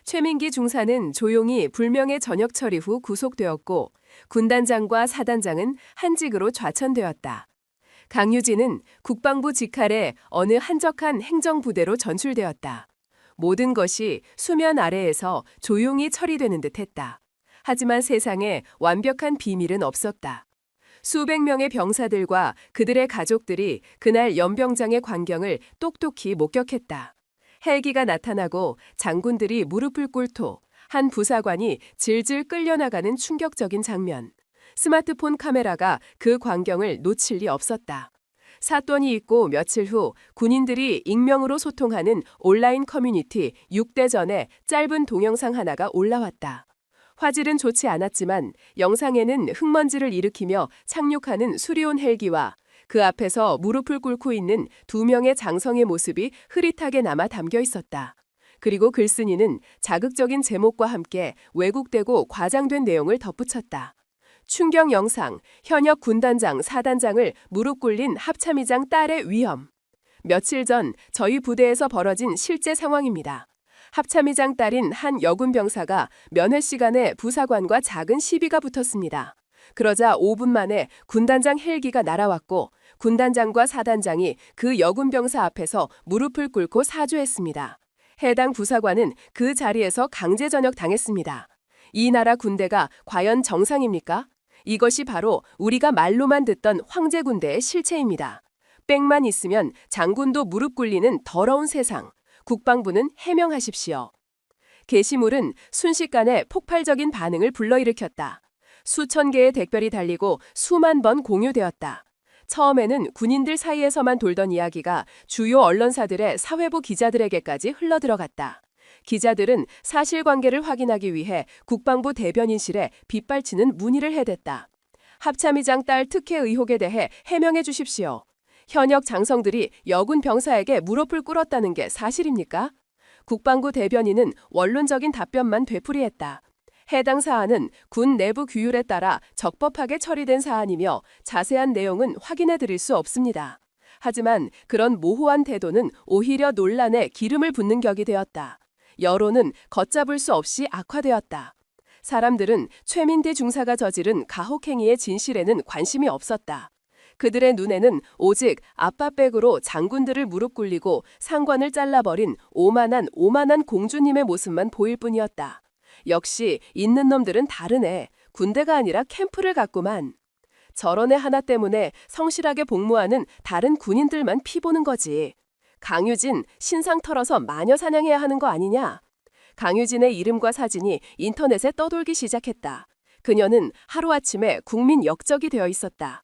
최민기 중사는 조용히 불명예 전역 처리 후 구속되었고 군단장과 사단장은 한직으로 좌천되었다. 강유진은 국방부 직할의 어느 한적한 행정부대로 전출되었다. 모든 것이 수면 아래에서 조용히 처리되는 듯했다. 하지만 세상에 완벽한 비밀은 없었다. 수백 명의 병사들과 그들의 가족들이 그날 연병장의 광경을 똑똑히 목격했다. 헬기가 나타나고 장군들이 무릎을 꿇고 한 부사관이 질질 끌려나가는 충격적인 장면. 스마트폰 카메라가 그 광경을 놓칠 리 없었다. 사건이 있고 며칠 후 군인들이 익명으로 소통하는 온라인 커뮤니티 6대전에 짧은 동영상 하나가 올라왔다. 화질은 좋지 않았지만 영상에는 흙먼지를 일으키며 착륙하는 수리온 헬기와 그 앞에서 무릎을 꿇고 있는 2명의 장성의 모습이 흐릿하게 남아 담겨 있었다. 그리고 글쓴이는 자극적인 제목과 함께 왜곡되고 과장된 내용을 덧붙였다. 충격 영상, 현역 군단장, 사단장을 무릎 꿇린 합참의장 딸의 위험. 며칠 전 저희 부대에서 벌어진 실제 상황입니다. 합참의장 딸인 한 여군 병사가 면회 시간에 부사관과 작은 시비가 붙었습니다. 그러자 5분 만에 군단장 헬기가 날아왔고 군단장과 사단장이 그 여군 병사 앞에서 무릎을 꿇고 사죄했습니다. 해당 부사관은 그 자리에서 강제 전역 당했습니다. 이 나라 군대가 과연 정상입니까? 이것이 바로 우리가 말로만 듣던 황제군대의 실체입니다. 빽만 있으면 장군도 무릎 꿇리는 더러운 세상. 국방부는 해명하십시오. 게시물은 순식간에 폭발적인 반응을 불러일으켰다. 수천 개의 댓글이 달리고 수만 번 공유되었다. 처음에는 군인들 사이에서만 돌던 이야기가 주요 언론사들의 사회부 기자들에게까지 흘러들어갔다. 기자들은 사실관계를 확인하기 위해 국방부 대변인실에 빗발치는 문의를 해댔다. 합참의장 딸 특혜 의혹에 대해 해명해 주십시오. 현역 장성들이 여군 병사에게 무릎을 꿇었다는 게 사실입니까? 국방부 대변인은 원론적인 답변만 되풀이했다. 해당 사안은 군 내부 규율에 따라 적법하게 처리된 사안이며 자세한 내용은 확인해 드릴 수 없습니다. 하지만 그런 모호한 태도는 오히려 논란에 기름을 붓는 격이 되었다. 여론은 걷잡을 수 없이 악화되었다. 사람들은 최민대 중사가 저지른 가혹행위의 진실에는 관심이 없었다. 그들의 눈에는 오직 아빠백으로 장군들을 무릎 꿇리고 상관을 잘라버린 오만한 공주님의 모습만 보일 뿐이었다. 역시 있는 놈들은 다르네. 군대가 아니라 캠프를 갔구만. 저런 애 하나 때문에 성실하게 복무하는 다른 군인들만 피보는 거지. 강유진 신상 털어서 마녀 사냥해야 하는 거 아니냐? 강유진의 이름과 사진이 인터넷에 떠돌기 시작했다. 그녀는 하루아침에 국민 역적이 되어 있었다.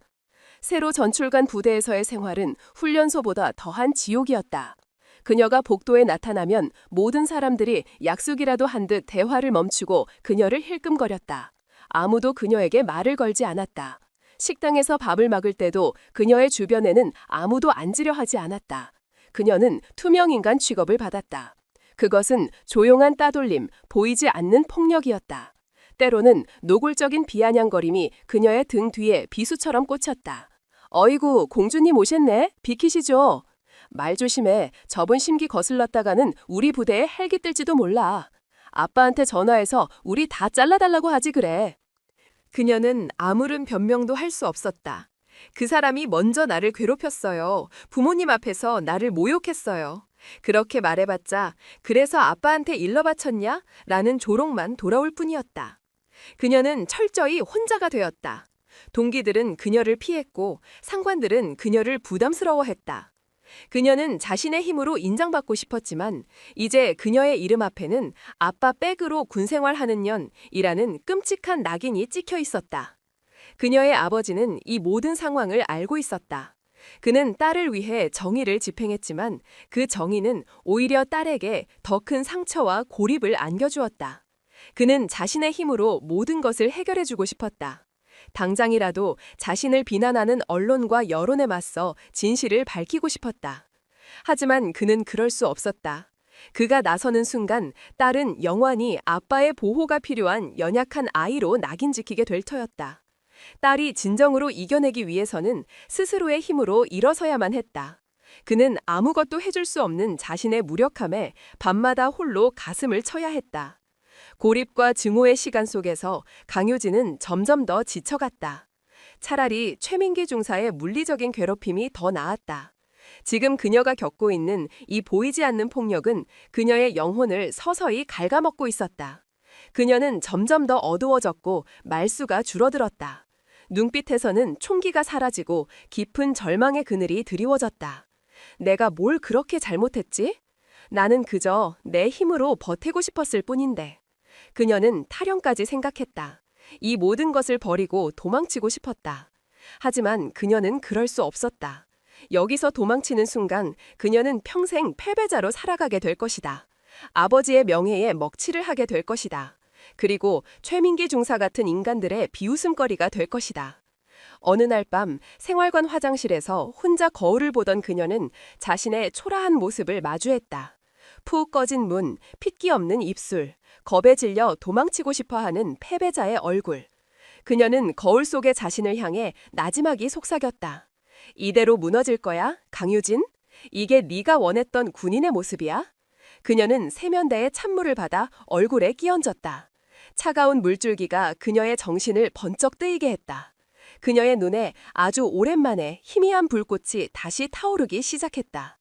새로 전출간 부대에서의 생활은 훈련소보다 더한 지옥이었다. 그녀가 복도에 나타나면 모든 사람들이 약속이라도 한 듯 대화를 멈추고 그녀를 힐끔거렸다. 아무도 그녀에게 말을 걸지 않았다. 식당에서 밥을 먹을 때도 그녀의 주변에는 아무도 앉으려 하지 않았다. 그녀는 투명인간 취급을 받았다. 그것은 조용한 따돌림, 보이지 않는 폭력이었다. 때로는 노골적인 비아냥거림이 그녀의 등 뒤에 비수처럼 꽂혔다. 어이구, 공주님 오셨네? 비키시죠? 말 조심해. 저분 심기 거슬렀다가는 우리 부대에 헬기 뜰지도 몰라. 아빠한테 전화해서 우리 다 잘라달라고 하지 그래. 그녀는 아무런 변명도 할 수 없었다. 그 사람이 먼저 나를 괴롭혔어요. 부모님 앞에서 나를 모욕했어요. 그렇게 말해봤자 그래서 아빠한테 일러 바쳤냐? 라는 조롱만 돌아올 뿐이었다. 그녀는 철저히 혼자가 되었다. 동기들은 그녀를 피했고 상관들은 그녀를 부담스러워했다. 그녀는 자신의 힘으로 인정받고 싶었지만 이제 그녀의 이름 앞에는 아빠 백으로 군생활하는 년이라는 끔찍한 낙인이 찍혀 있었다. 그녀의 아버지는 이 모든 상황을 알고 있었다. 그는 딸을 위해 정의를 집행했지만 그 정의는 오히려 딸에게 더 큰 상처와 고립을 안겨주었다. 그는 자신의 힘으로 모든 것을 해결해주고 싶었다. 당장이라도 자신을 비난하는 언론과 여론에 맞서 진실을 밝히고 싶었다. 하지만 그는 그럴 수 없었다. 그가 나서는 순간 딸은 영원히 아빠의 보호가 필요한 연약한 아이로 낙인 찍히게 될 터였다. 딸이 진정으로 이겨내기 위해서는 스스로의 힘으로 일어서야만 했다. 그는 아무것도 해줄 수 없는 자신의 무력함에 밤마다 홀로 가슴을 쳐야 했다. 고립과 증오의 시간 속에서 강효진은 점점 더 지쳐갔다. 차라리 최민기 중사의 물리적인 괴롭힘이 더 나았다. 지금 그녀가 겪고 있는 이 보이지 않는 폭력은 그녀의 영혼을 서서히 갉아먹고 있었다. 그녀는 점점 더 어두워졌고 말수가 줄어들었다. 눈빛에서는 총기가 사라지고 깊은 절망의 그늘이 드리워졌다. 내가 뭘 그렇게 잘못했지? 나는 그저 내 힘으로 버티고 싶었을 뿐인데. 그녀는 탈영까지 생각했다. 이 모든 것을 버리고 도망치고 싶었다. 하지만 그녀는 그럴 수 없었다. 여기서 도망치는 순간 그녀는 평생 패배자로 살아가게 될 것이다. 아버지의 명예에 먹칠을 하게 될 것이다. 그리고 최민기 중사 같은 인간들의 비웃음거리가 될 것이다. 어느 날 밤 생활관 화장실에서 혼자 거울을 보던 그녀는 자신의 초라한 모습을 마주했다. 푹 꺼진 문, 핏기 없는 입술, 겁에 질려 도망치고 싶어하는 패배자의 얼굴. 그녀는 거울 속의 자신을 향해 나지막이 속삭였다. 이대로 무너질 거야, 강효진? 이게 네가 원했던 군인의 모습이야? 그녀는 세면대에 찬물을 받아 얼굴에 끼얹었다. 차가운 물줄기가 그녀의 정신을 번쩍 뜨이게 했다. 그녀의 눈에 아주 오랜만에 희미한 불꽃이 다시 타오르기 시작했다.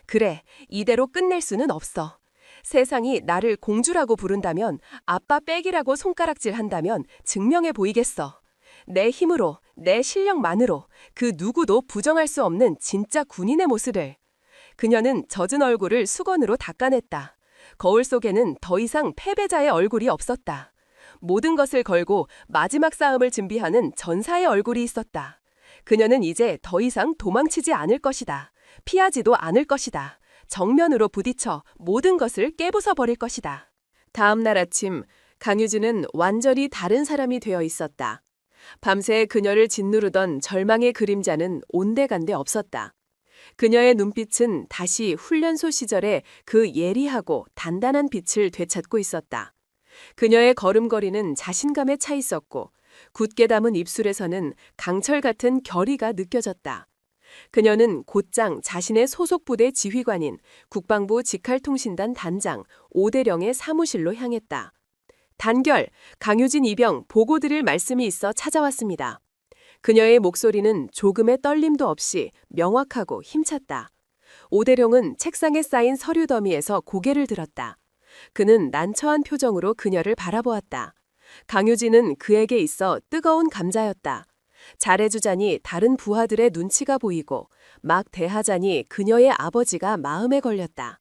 그래, 이대로 끝낼 수는 없어. 세상이 나를 공주라고 부른다면, 아빠 백이라고 손가락질한다면 증명해 보이겠어. 내 힘으로, 내 실력만으로 그 누구도 부정할 수 없는 진짜 군인의 모습을. 그녀는 젖은 얼굴을 수건으로 닦아냈다. 거울 속에는 더 이상 패배자의 얼굴이 없었다. 모든 것을 걸고 마지막 싸움을 준비하는 전사의 얼굴이 있었다. 그녀는 이제 더 이상 도망치지 않을 것이다. 피하지도 않을 것이다. 정면으로 부딪혀 모든 것을 깨부숴 버릴 것이다. 다음 날 아침, 강유진은 완전히 다른 사람이 되어 있었다. 밤새 그녀를 짓누르던 절망의 그림자는 온데간데 없었다. 그녀의 눈빛은 다시 훈련소 시절의 그 예리하고 단단한 빛을 되찾고 있었다. 그녀의 걸음걸이는 자신감에 차 있었고 굳게 담은 입술에서는 강철 같은 결의가 느껴졌다. 그녀는 곧장 자신의 소속 부대 지휘관인 국방부 직할통신단 단장 오대령의 사무실로 향했다. 단결, 강효진 이병 보고 드릴 말씀이 있어 찾아왔습니다. 그녀의 목소리는 조금의 떨림도 없이 명확하고 힘찼다. 오대령은 책상에 쌓인 서류 더미에서 고개를 들었다. 그는 난처한 표정으로 그녀를 바라보았다. 강효진은 그에게 있어 뜨거운 감자였다. 잘해주자니 다른 부하들의 눈치가 보이고 막 대하자니 그녀의 아버지가 마음에 걸렸다.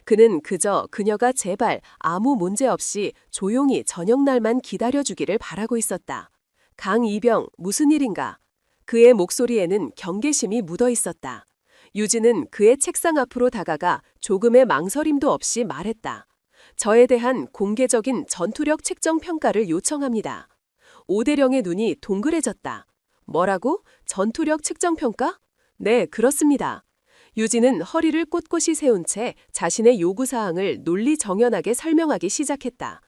그는 그저 그녀가 제발 아무 문제 없이 조용히 저녁날만 기다려주기를 바라고 있었다. 강이병, 무슨 일인가? 그의 목소리에는 경계심이 묻어 있었다. 유진은 그의 책상 앞으로 다가가 조금의 망설임도 없이 말했다. 저에 대한 공개적인 전투력 책정 평가를 요청합니다. 오대령의 눈이 동그래졌다. 뭐라고? 전투력 측정 평가? 네, 그렇습니다. 유진은 허리를 꼿꼿이 세운 채 자신의 요구사항을 논리정연하게 설명하기 시작했다.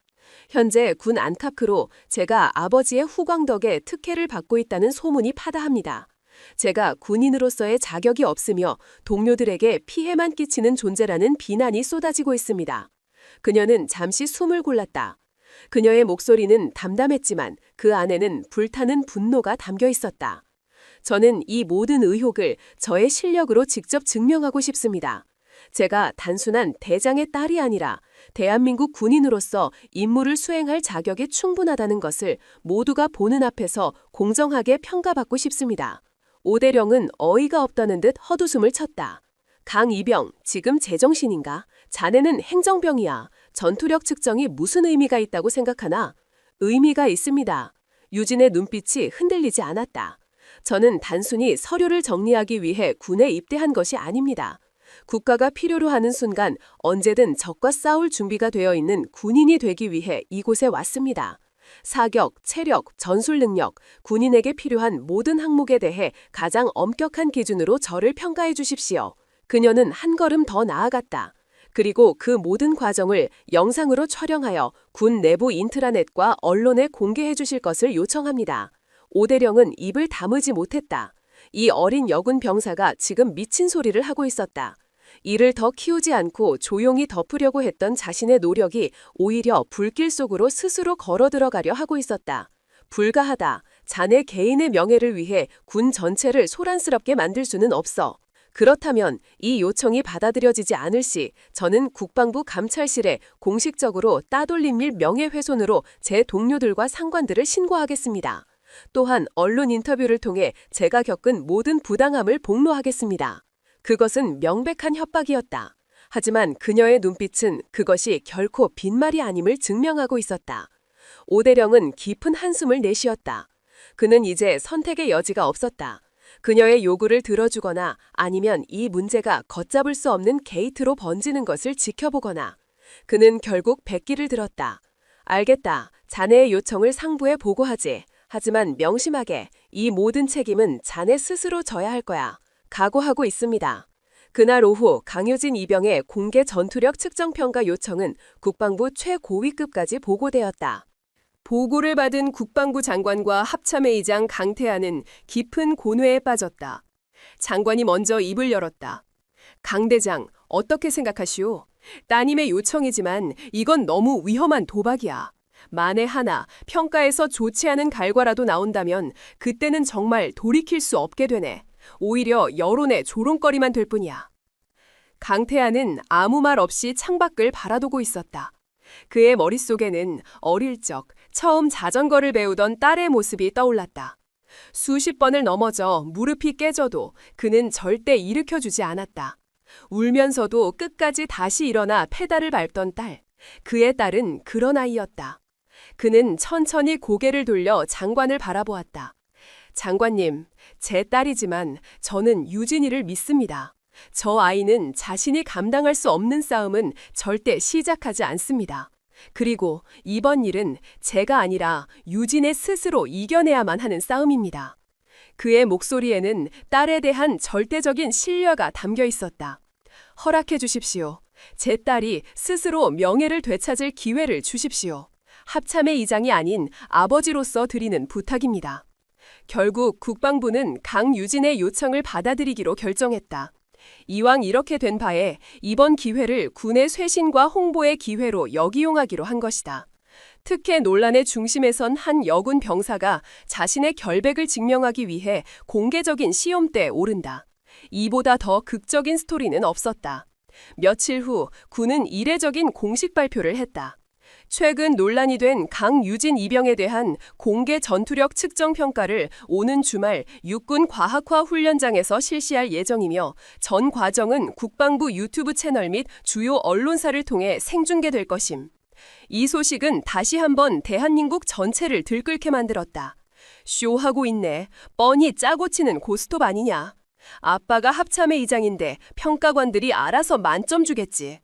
현재 군 안팎으로 제가 아버지의 후광 덕에 특혜를 받고 있다는 소문이 파다합니다. 제가 군인으로서의 자격이 없으며 동료들에게 피해만 끼치는 존재라는 비난이 쏟아지고 있습니다. 그녀는 잠시 숨을 골랐다. 그녀의 목소리는 담담했지만 그 안에는 불타는 분노가 담겨 있었다. 저는 이 모든 의혹을 저의 실력으로 직접 증명하고 싶습니다. 제가 단순한 대장의 딸이 아니라 대한민국 군인으로서 임무를 수행할 자격이 충분하다는 것을 모두가 보는 앞에서 공정하게 평가받고 싶습니다. 오대령은 어이가 없다는 듯 헛웃음을 쳤다. 강이병, 지금 제정신인가? 자네는 행정병이야. 전투력 측정이 무슨 의미가 있다고 생각하나? 의미가 있습니다. 유진의 눈빛이 흔들리지 않았다. 저는 단순히 서류를 정리하기 위해 군에 입대한 것이 아닙니다. 국가가 필요로 하는 순간 언제든 적과 싸울 준비가 되어 있는 군인이 되기 위해 이곳에 왔습니다. 사격, 체력, 전술 능력, 군인에게 필요한 모든 항목에 대해 가장 엄격한 기준으로 저를 평가해 주십시오. 그녀는 한 걸음 더 나아갔다. 그리고 그 모든 과정을 영상으로 촬영하여 군 내부 인트라넷과 언론에 공개해 주실 것을 요청합니다. 오대령은 입을 다물지 못했다. 이 어린 여군 병사가 지금 미친 소리를 하고 있었다. 이를 더 키우지 않고 조용히 덮으려고 했던 자신의 노력이 오히려 불길 속으로 스스로 걸어 들어가려 하고 있었다. 불가하다. 자네 개인의 명예를 위해 군 전체를 소란스럽게 만들 수는 없어. 그렇다면 이 요청이 받아들여지지 않을 시 저는 국방부 감찰실에 공식적으로 따돌림 및 명예훼손으로 제 동료들과 상관들을 신고하겠습니다. 또한 언론 인터뷰를 통해 제가 겪은 모든 부당함을 폭로하겠습니다. 그것은 명백한 협박이었다. 하지만 그녀의 눈빛은 그것이 결코 빈말이 아님을 증명하고 있었다. 오대령은 깊은 한숨을 내쉬었다. 그는 이제 선택의 여지가 없었다. 그녀의 요구를 들어주거나 아니면 이 문제가 걷잡을 수 없는 게이트로 번지는 것을 지켜보거나. 그는 결국 백기를 들었다. 알겠다. 자네의 요청을 상부에 보고하지. 하지만 명심하게 이 모든 책임은 자네 스스로 져야 할 거야. 각오하고 있습니다. 그날 오후 강유진 이병의 공개 전투력 측정평가 요청은 국방부 최고위급까지 보고되었다. 보고를 받은 국방부 장관과 합참의장 강태하는 깊은 고뇌에 빠졌다. 장관이 먼저 입을 열었다. 강 대장, 어떻게 생각하시오? 따님의 요청이지만 이건 너무 위험한 도박이야. 만에 하나 평가에서 좋지 않은 결과라도 나온다면 그때는 정말 돌이킬 수 없게 되네. 오히려 여론의 조롱거리만 될 뿐이야. 강태하는 아무 말 없이 창밖을 바라보고 있었다. 그의 머릿속에는 어릴 적 처음 자전거를 배우던 딸의 모습이 떠올랐다. 수십 번을 넘어져 무릎이 깨져도 그는 절대 일으켜주지 않았다. 울면서도 끝까지 다시 일어나 페달을 밟던 딸. 그의 딸은 그런 아이였다. 그는 천천히 고개를 돌려 장관을 바라보았다. 장관님, 제 딸이지만 저는 유진이를 믿습니다. 저 아이는 자신이 감당할 수 없는 싸움은 절대 시작하지 않습니다. 그리고 이번 일은 제가 아니라 유진의 스스로 이겨내야만 하는 싸움입니다. 그의 목소리에는 딸에 대한 절대적인 신뢰가 담겨 있었다. 허락해 주십시오. 제 딸이 스스로 명예를 되찾을 기회를 주십시오. 합참의 의장이 아닌 아버지로서 드리는 부탁입니다. 결국 국방부는 강유진의 요청을 받아들이기로 결정했다. 이왕 이렇게 된 바에 이번 기회를 군의 쇄신과 홍보의 기회로 역이용하기로 한 것이다. 특혜 논란의 중심에 선 한 여군 병사가 자신의 결백을 증명하기 위해 공개적인 시험대에 오른다. 이보다 더 극적인 스토리는 없었다. 며칠 후 군은 이례적인 공식 발표를 했다. 최근 논란이 된 강유진 이병에 대한 공개 전투력 측정 평가를 오는 주말 육군 과학화 훈련장에서 실시할 예정이며 전 과정은 국방부 유튜브 채널 및 주요 언론사를 통해 생중계될 것임. 이 소식은 다시 한번 대한민국 전체를 들끓게 만들었다. 쇼하고 있네. 뻔히 짜고 치는 고스톱 아니냐. 아빠가 합참의 의장인데 평가관들이 알아서 만점 주겠지.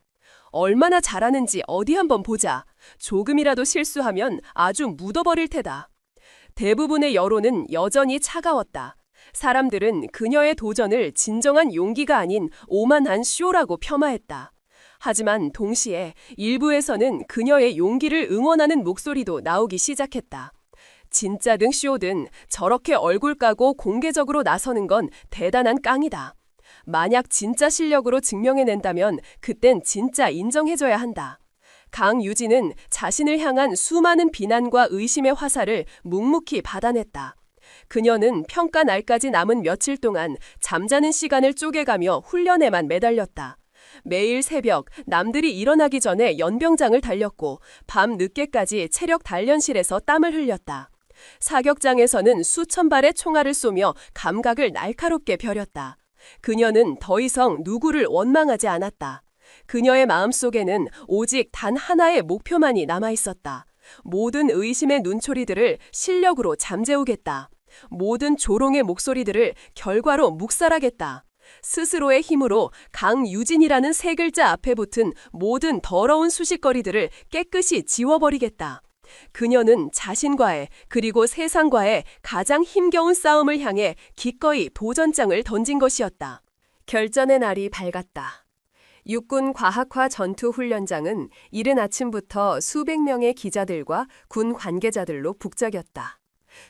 얼마나 잘하는지 어디 한번 보자. 조금이라도 실수하면 아주 묻어버릴 테다. 대부분의 여론은 여전히 차가웠다. 사람들은 그녀의 도전을 진정한 용기가 아닌 오만한 쇼라고 폄하했다. 하지만 동시에 일부에서는 그녀의 용기를 응원하는 목소리도 나오기 시작했다. 진짜든 쇼든 저렇게 얼굴 까고 공개적으로 나서는 건 대단한 깡이다. 만약 진짜 실력으로 증명해낸다면 그땐 진짜 인정해줘야 한다. 강유진은 자신을 향한 수많은 비난과 의심의 화살을 묵묵히 받아냈다. 그녀는 평가 날까지 남은 며칠 동안 잠자는 시간을 쪼개가며 훈련에만 매달렸다. 매일 새벽 남들이 일어나기 전에 연병장을 달렸고 밤 늦게까지 체력 단련실에서 땀을 흘렸다. 사격장에서는 수천 발의 총알을 쏘며 감각을 날카롭게 벼렸다. 그녀는 더 이상 누구를 원망하지 않았다. 그녀의 마음속에는 오직 단 하나의 목표만이 남아있었다. 모든 의심의 눈초리들을 실력으로 잠재우겠다. 모든 조롱의 목소리들을 결과로 묵살하겠다. 스스로의 힘으로 강유진이라는 세 글자 앞에 붙은 모든 더러운 수식거리들을 깨끗이 지워버리겠다. 그녀는 자신과의 그리고 세상과의 가장 힘겨운 싸움을 향해 기꺼이 도전장을 던진 것이었다. 결전의 날이 밝았다. 육군 과학화 전투훈련장은 이른 아침부터 수백 명의 기자들과 군 관계자들로 북적였다.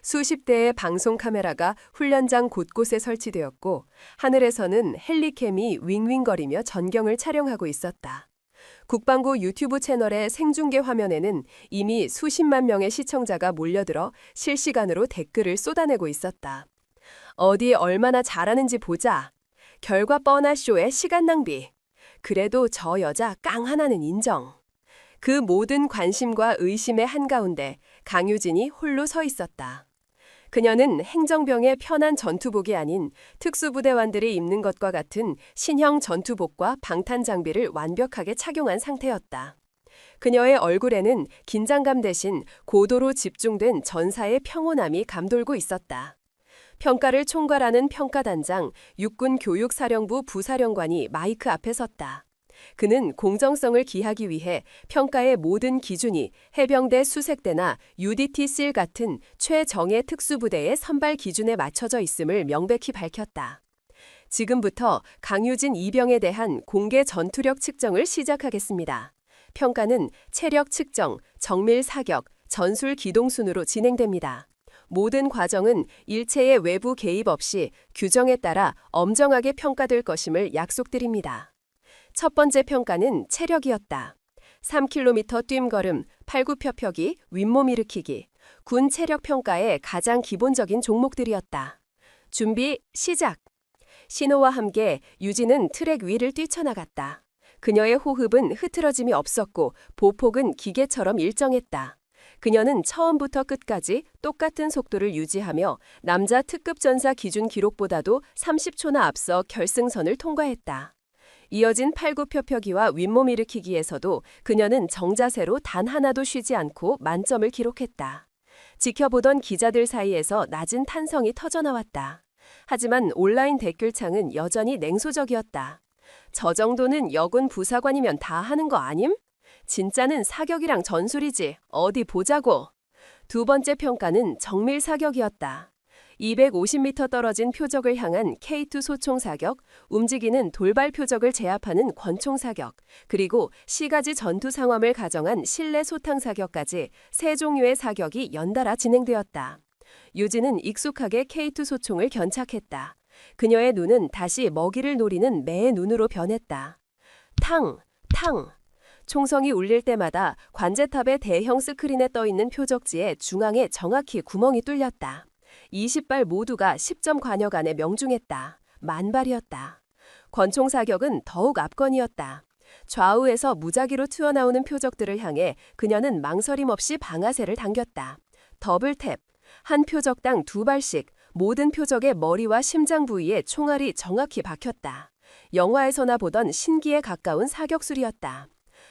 수십 대의 방송 카메라가 훈련장 곳곳에 설치되었고 하늘에서는 헬리캠이 윙윙거리며 전경을 촬영하고 있었다. 국방부 유튜브 채널의 생중계 화면에는 이미 수십만 명의 시청자가 몰려들어 실시간으로 댓글을 쏟아내고 있었다. 어디 얼마나 잘하는지 보자. 결과 뻔한 쇼에 시간 낭비. 그래도 저 여자 깡 하나는 인정. 그 모든 관심과 의심의 한가운데 강유진이 홀로 서 있었다. 그녀는 행정병의 편한 전투복이 아닌 특수부대원들이 입는 것과 같은 신형 전투복과 방탄 장비를 완벽하게 착용한 상태였다. 그녀의 얼굴에는 긴장감 대신 고도로 집중된 전사의 평온함이 감돌고 있었다. 평가를 총괄하는 평가단장 육군교육사령부 부사령관이 마이크 앞에 섰다. 그는 공정성을 기하기 위해 평가의 모든 기준이 해병대 수색대나 UDT-SEAL 같은 최정예 특수부대의 선발 기준에 맞춰져 있음을 명백히 밝혔다. 지금부터 강유진 이병에 대한 공개 전투력 측정을 시작하겠습니다. 평가는 체력 측정, 정밀 사격, 전술 기동 순으로 진행됩니다. 모든 과정은 일체의 외부 개입 없이 규정에 따라 엄정하게 평가될 것임을 약속드립니다. 첫 번째 평가는 체력이었다. 3km 뜀걸음, 팔굽혀펴기, 윗몸 일으키기, 군 체력 평가의 가장 기본적인 종목들이었다. 준비, 시작! 신호와 함께 유진은 트랙 위를 뛰쳐나갔다. 그녀의 호흡은 흐트러짐이 없었고 보폭은 기계처럼 일정했다. 그녀는 처음부터 끝까지 똑같은 속도를 유지하며 남자 특급 전사 기준 기록보다도 30초나 앞서 결승선을 통과했다. 이어진 팔굽혀펴기와 윗몸 일으키기에서도 그녀는 정자세로 단 하나도 쉬지 않고 만점을 기록했다. 지켜보던 기자들 사이에서 낮은 탄성이 터져나왔다. 하지만 온라인 댓글창은 여전히 냉소적이었다. 저 정도는 여군 부사관이면 다 하는 거 아님? 진짜는 사격이랑 전술이지. 어디 보자고. 두 번째 평가는 정밀 사격이었다. 250m 떨어진 표적을 향한 K2 소총 사격, 움직이는 돌발 표적을 제압하는 권총 사격, 그리고 시가지 전투 상황을 가정한 실내 소탕 사격까지 세 종류의 사격이 연달아 진행되었다. 유진은 익숙하게 K2 소총을 견착했다. 그녀의 눈은 다시 먹이를 노리는 매의 눈으로 변했다. 탕! 탕! 총성이 울릴 때마다 관제탑의 대형 스크린에 떠있는 표적지의 중앙에 정확히 구멍이 뚫렸다. 20발 모두가 10점 관역 안에 명중했다. 만발이었다. 권총 사격은 더욱 압권이었다. 좌우에서 무작위로 튀어나오는 표적들을 향해 그녀는 망설임 없이 방아쇠를 당겼다. 더블탭, 한 표적당 2발씩 모든 표적의 머리와 심장 부위에 총알이 정확히 박혔다. 영화에서나 보던 신기에 가까운 사격술이었다.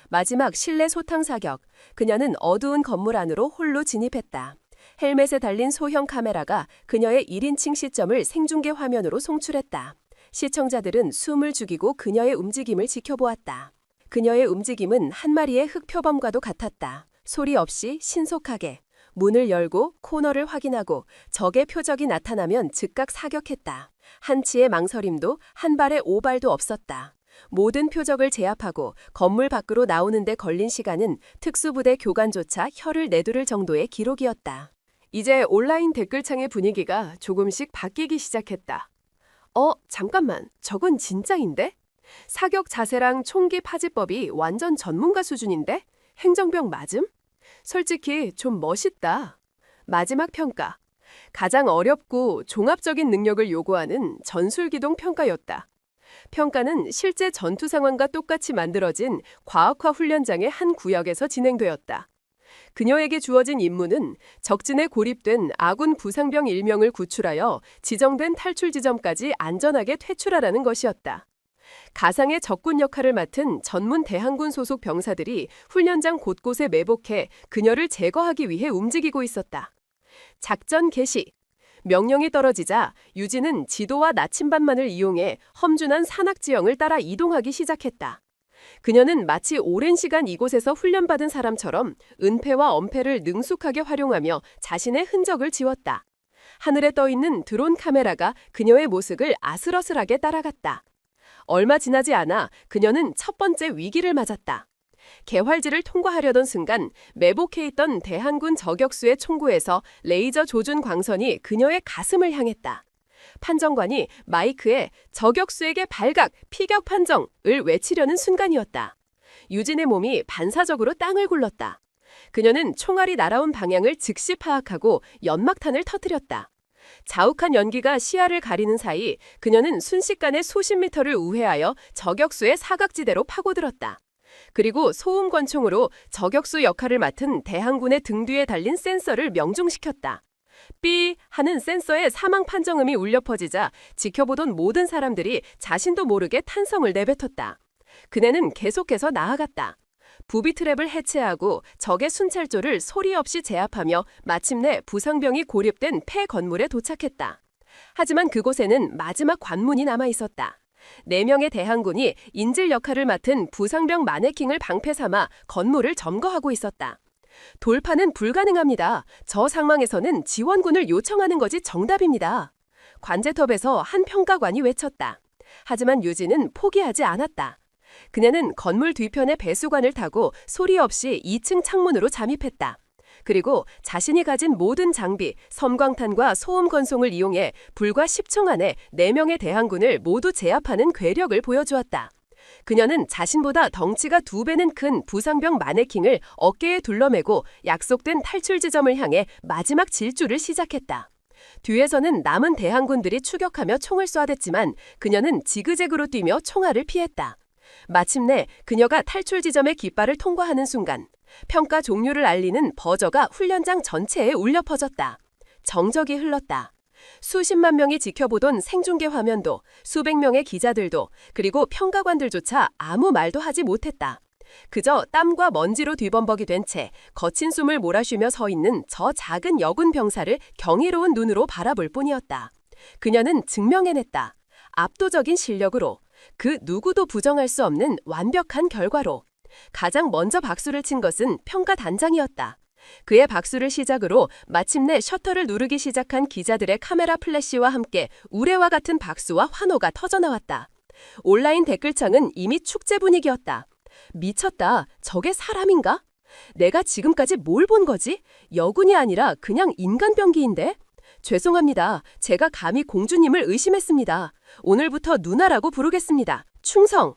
마지막 실내 소탕 사격, 그녀는 어두운 건물 안으로 홀로 진입했다. 헬멧에 달린 소형 카메라가 그녀의 1인칭 시점을 생중계 화면으로 송출했다. 시청자들은 숨을 죽이고 그녀의 움직임을 지켜보았다. 그녀의 움직임은 한 마리의 흑표범과도 같았다. 소리 없이 신속하게. 문을 열고 코너를 확인하고 적의 표적이 나타나면 즉각 사격했다. 한치의 망설임도 한 발의 오발도 없었다. 모든 표적을 제압하고 건물 밖으로 나오는데 걸린 시간은 특수부대 교관조차 혀를 내두를 정도의 기록이었다. 이제 온라인 댓글창의 분위기가 조금씩 바뀌기 시작했다. 잠깐만, 저건 진짜인데? 사격 자세랑 총기 파지법이 완전 전문가 수준인데? 행정병 맞음? 솔직히 좀 멋있다. 마지막 평가. 가장 어렵고 종합적인 능력을 요구하는 전술기동 평가였다. 평가는 실제 전투 상황과 똑같이 만들어진 과학화 훈련장의 한 구역에서 진행되었다. 그녀에게 주어진 임무는 적진에 고립된 아군 부상병 1명을 구출하여 지정된 탈출 지점까지 안전하게 퇴출하라는 것이었다. 가상의 적군 역할을 맡은 전문 대항군 소속 병사들이 훈련장 곳곳에 매복해 그녀를 제거하기 위해 움직이고 있었다. 작전 개시. 명령이 떨어지자 유진은 지도와 나침반만을 이용해 험준한 산악 지형을 따라 이동하기 시작했다. 그녀는 마치 오랜 시간 이곳에서 훈련받은 사람처럼 은폐와 엄폐를 능숙하게 활용하며 자신의 흔적을 지웠다. 하늘에 떠있는 드론 카메라가 그녀의 모습을 아슬아슬하게 따라갔다. 얼마 지나지 않아 그녀는 첫 번째 위기를 맞았다. 개활지를 통과하려던 순간 매복해 있던 대한군 저격수의 총구에서 레이저 조준 광선이 그녀의 가슴을 향했다. 판정관이 마이크에 저격수에게 발각, 피격 판정을 외치려는 순간이었다. 유진의 몸이 반사적으로 땅을 굴렀다. 그녀는 총알이 날아온 방향을 즉시 파악하고 연막탄을 터뜨렸다. 자욱한 연기가 시야를 가리는 사이 그녀는 순식간에 수십 미터를 우회하여 저격수의 사각지대로 파고들었다. 그리고 소음 권총으로 저격수 역할을 맡은 대항군의 등 뒤에 달린 센서를 명중시켰다. 삐 하는 센서의 사망 판정음이 울려 퍼지자 지켜보던 모든 사람들이 자신도 모르게 탄성을 내뱉었다. 그네는 계속해서 나아갔다. 부비 트랩을 해체하고 적의 순찰조를 소리 없이 제압하며 마침내 부상병이 고립된 폐 건물에 도착했다. 하지만 그곳에는 마지막 관문이 남아 있었다. 4명의 대항군이 인질 역할을 맡은 부상병 마네킹을 방패 삼아 건물을 점거하고 있었다. 돌파는 불가능합니다. 저 상황에서는 지원군을 요청하는 것이 정답입니다. 관제톱에서 한 평가관이 외쳤다. 하지만 유진은 포기하지 않았다. 그녀는 건물 뒤편의 배수관을 타고 소리 없이 2층 창문으로 잠입했다. 그리고 자신이 가진 모든 장비, 섬광탄과 소음 건송을 이용해 불과 10초 안에 4명의 대항군을 모두 제압하는 괴력을 보여주었다. 그녀는 자신보다 덩치가 2배는 큰 부상병 마네킹을 어깨에 둘러매고 약속된 탈출 지점을 향해 마지막 질주를 시작했다. 뒤에서는 남은 대항군들이 추격하며 총을 쏘아댔지만 그녀는 지그재그로 뛰며 총알을 피했다. 마침내 그녀가 탈출 지점의 깃발을 통과하는 순간 평가 종료를 알리는 버저가 훈련장 전체에 울려 퍼졌다. 정적이 흘렀다. 수십만 명이 지켜보던 생중계 화면도 수백 명의 기자들도 그리고 평가관들조차 아무 말도 하지 못했다. 그저 땀과 먼지로 뒤범벅이 된 채 거친 숨을 몰아쉬며 서 있는 저 작은 여군 병사를 경이로운 눈으로 바라볼 뿐이었다. 그녀는 증명해냈다. 압도적인 실력으로, 그 누구도 부정할 수 없는 완벽한 결과로. 가장 먼저 박수를 친 것은 평가단장이었다. 그의 박수를 시작으로 마침내 셔터를 누르기 시작한 기자들의 카메라 플래시와 함께 우레와 같은 박수와 환호가 터져나왔다. 온라인 댓글창은 이미 축제 분위기였다. 미쳤다. 저게 사람인가? 내가 지금까지 뭘 본 거지? 여군이 아니라 그냥 인간병기인데? 죄송합니다. 제가 감히 공주님을 의심했습니다. 오늘부터 누나라고 부르겠습니다. 충성!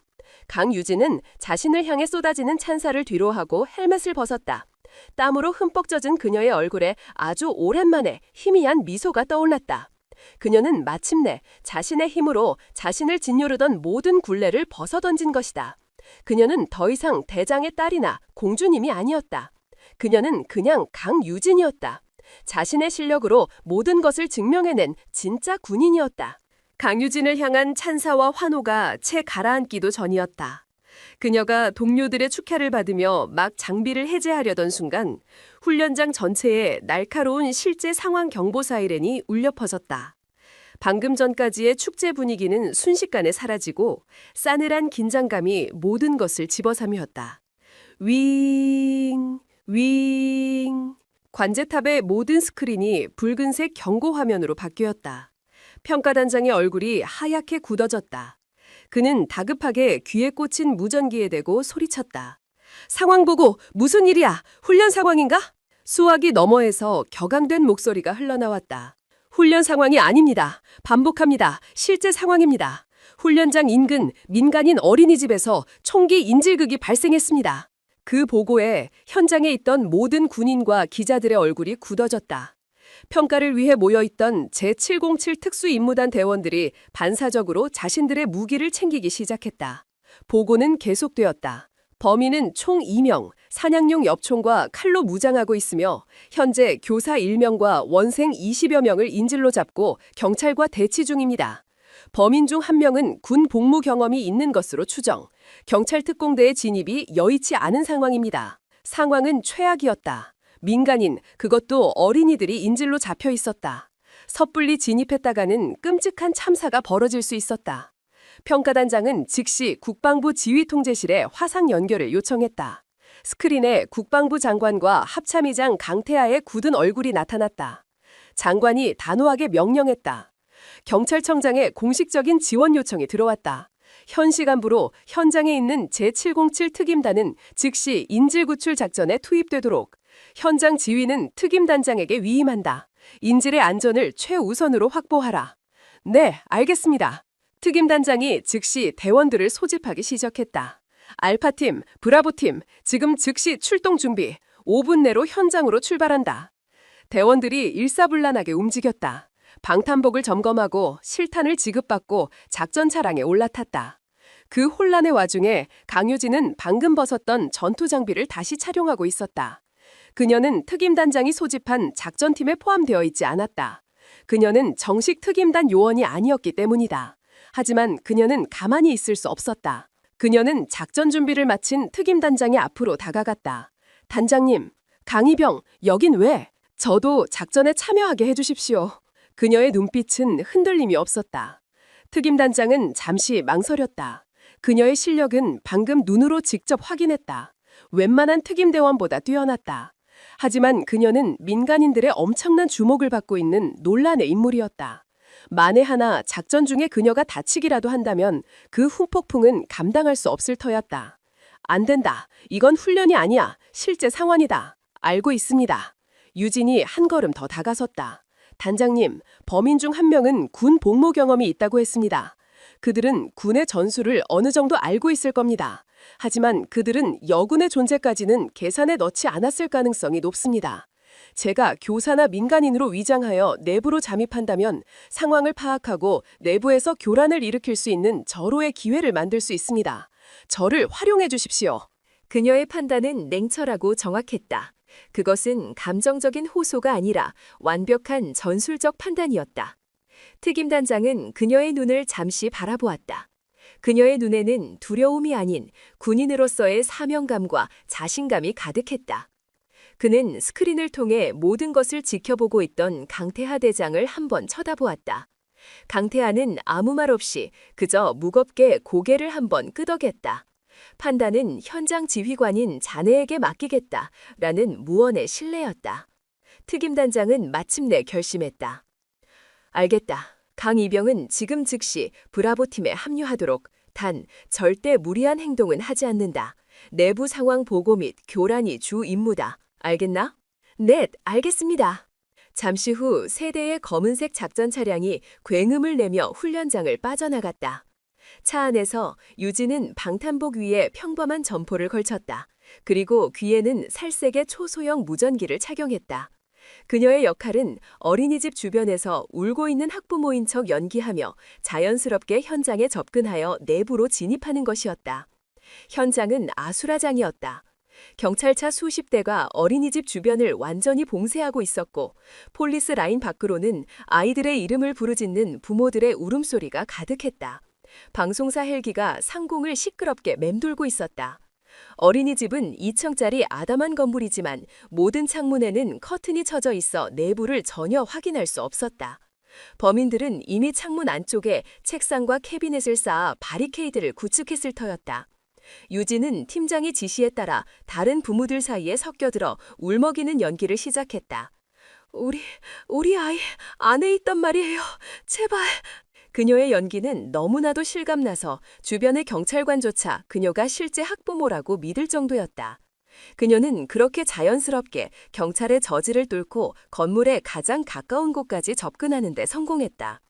강유진은 자신을 향해 쏟아지는 찬사를 뒤로하고 헬멧을 벗었다. 땀으로 흠뻑 젖은 그녀의 얼굴에 아주 오랜만에 희미한 미소가 떠올랐다. 그녀는 마침내 자신의 힘으로 자신을 짓누르던 모든 굴레를 벗어던진 것이다. 그녀는 더 이상 대장의 딸이나 공주님이 아니었다. 그녀는 그냥 강유진이었다. 자신의 실력으로 모든 것을 증명해낸 진짜 군인이었다. 강유진을 향한 찬사와 환호가 채 가라앉기도 전이었다. 그녀가 동료들의 축하를 받으며 막 장비를 해제하려던 순간 훈련장 전체에 날카로운 실제 상황 경보 사이렌이 울려 퍼졌다. 방금 전까지의 축제 분위기는 순식간에 사라지고 싸늘한 긴장감이 모든 것을 집어삼켰다. 윙, 윙. 관제탑의 모든 스크린이 붉은색 경고 화면으로 바뀌었다. 평가단장의 얼굴이 하얗게 굳어졌다. 그는 다급하게 귀에 꽂힌 무전기에 대고 소리쳤다. 상황 보고 무슨 일이야? 훈련 상황인가? 수화기 너머에서 격앙된 목소리가 흘러나왔다. 훈련 상황이 아닙니다. 반복합니다. 실제 상황입니다. 훈련장 인근 민간인 어린이집에서 총기 인질극이 발생했습니다. 그 보고에 현장에 있던 모든 군인과 기자들의 얼굴이 굳어졌다. 평가를 위해 모여있던 제707 특수임무단 대원들이 반사적으로 자신들의 무기를 챙기기 시작했다. 보고는 계속되었다. 범인은 총 2명, 사냥용 엽총과 칼로 무장하고 있으며 현재 교사 1명과 원생 20여 명을 인질로 잡고 경찰과 대치 중입니다. 범인 중 1명은 군 복무 경험이 있는 것으로 추정. 경찰 특공대의 진입이 여의치 않은 상황입니다. 상황은 최악이었다. 민간인, 그것도 어린이들이 인질로 잡혀 있었다. 섣불리 진입했다가는 끔찍한 참사가 벌어질 수 있었다. 평가단장은 즉시 국방부 지휘통제실에 화상 연결을 요청했다. 스크린에 국방부 장관과 합참의장 강태하의 굳은 얼굴이 나타났다. 장관이 단호하게 명령했다. 경찰청장에 공식적인 지원 요청이 들어왔다. 현 시간부로 현장에 있는 제707 특임단은 즉시 인질구출 작전에 투입되도록, 현장 지휘는 특임단장에게 위임한다. 인질의 안전을 최우선으로 확보하라. 네, 알겠습니다. 특임단장이 즉시 대원들을 소집하기 시작했다. 알파팀, 브라보팀, 지금 즉시 출동 준비. 5분 내로 현장으로 출발한다. 대원들이 일사불란하게 움직였다. 방탄복을 점검하고 실탄을 지급받고 작전 차량에 올라탔다. 그 혼란의 와중에 강효진은 방금 벗었던 전투 장비를 다시 착용하고 있었다. 그녀는 특임단장이 소집한 작전팀에 포함되어 있지 않았다. 그녀는 정식 특임단 요원이 아니었기 때문이다. 하지만 그녀는 가만히 있을 수 없었다. 그녀는 작전 준비를 마친 특임단장의 앞으로 다가갔다. 단장님, 강희병, 여긴 왜? 저도 작전에 참여하게 해주십시오. 그녀의 눈빛은 흔들림이 없었다. 특임단장은 잠시 망설였다. 그녀의 실력은 방금 눈으로 직접 확인했다. 웬만한 특임대원보다 뛰어났다. 하지만 그녀는 민간인들의 엄청난 주목을 받고 있는 논란의 인물이었다. 만에 하나 작전 중에 그녀가 다치기라도 한다면 그 후폭풍은 감당할 수 없을 터였다. 안 된다. 이건 훈련이 아니야. 실제 상황이다. 알고 있습니다. 유진이 한 걸음 더 다가섰다. 단장님, 범인 중 1명은 군 복무 경험이 있다고 했습니다. 그들은 군의 전술을 어느 정도 알고 있을 겁니다. 하지만 그들은 여군의 존재까지는 계산에 넣지 않았을 가능성이 높습니다. 제가 교사나 민간인으로 위장하여 내부로 잠입한다면 상황을 파악하고 내부에서 교란을 일으킬 수 있는 절호의 기회를 만들 수 있습니다. 저를 활용해 주십시오. 그녀의 판단은 냉철하고 정확했다. 그것은 감정적인 호소가 아니라 완벽한 전술적 판단이었다. 특임단장은 그녀의 눈을 잠시 바라보았다. 그녀의 눈에는 두려움이 아닌 군인으로서의 사명감과 자신감이 가득했다. 그는 스크린을 통해 모든 것을 지켜보고 있던 강태하 대장을 한번 쳐다보았다. 강태하는 아무 말 없이 그저 무겁게 고개를 한번 끄덕였다. 판단은 현장 지휘관인 자네에게 맡기겠다라는 무언의 신뢰였다. 특임단장은 마침내 결심했다. 알겠다. 강이병은 지금 즉시 브라보팀에 합류하도록. 단, 절대 무리한 행동은 하지 않는다. 내부 상황 보고 및 교란이 주 임무다. 알겠나? 네, 알겠습니다. 잠시 후 세 대의 검은색 작전 차량이 굉음을 내며 훈련장을 빠져나갔다. 차 안에서 유진은 방탄복 위에 평범한 점포를 걸쳤다. 그리고 귀에는 살색의 초소형 무전기를 착용했다. 그녀의 역할은 어린이집 주변에서 울고 있는 학부모인 척 연기하며 자연스럽게 현장에 접근하여 내부로 진입하는 것이었다. 현장은 아수라장이었다. 경찰차 수십 대가 어린이집 주변을 완전히 봉쇄하고 있었고 폴리스 라인 밖으로는 아이들의 이름을 부르짖는 부모들의 울음소리가 가득했다. 방송사 헬기가 상공을 시끄럽게 맴돌고 있었다. 어린이집은 2층짜리 아담한 건물이지만 모든 창문에는 커튼이 쳐져 있어 내부를 전혀 확인할 수 없었다. 범인들은 이미 창문 안쪽에 책상과 캐비넷을 쌓아 바리케이드를 구축했을 터였다. 유진은 팀장의 지시에 따라 다른 부모들 사이에 섞여들어 울먹이는 연기를 시작했다. 우리 아이 안에 있단 말이에요. 제발. 그녀의 연기는 너무나도 실감나서 주변의 경찰관조차 그녀가 실제 학부모라고 믿을 정도였다. 그녀는 그렇게 자연스럽게 경찰의 저지를 뚫고 건물의 가장 가까운 곳까지 접근하는 데 성공했다.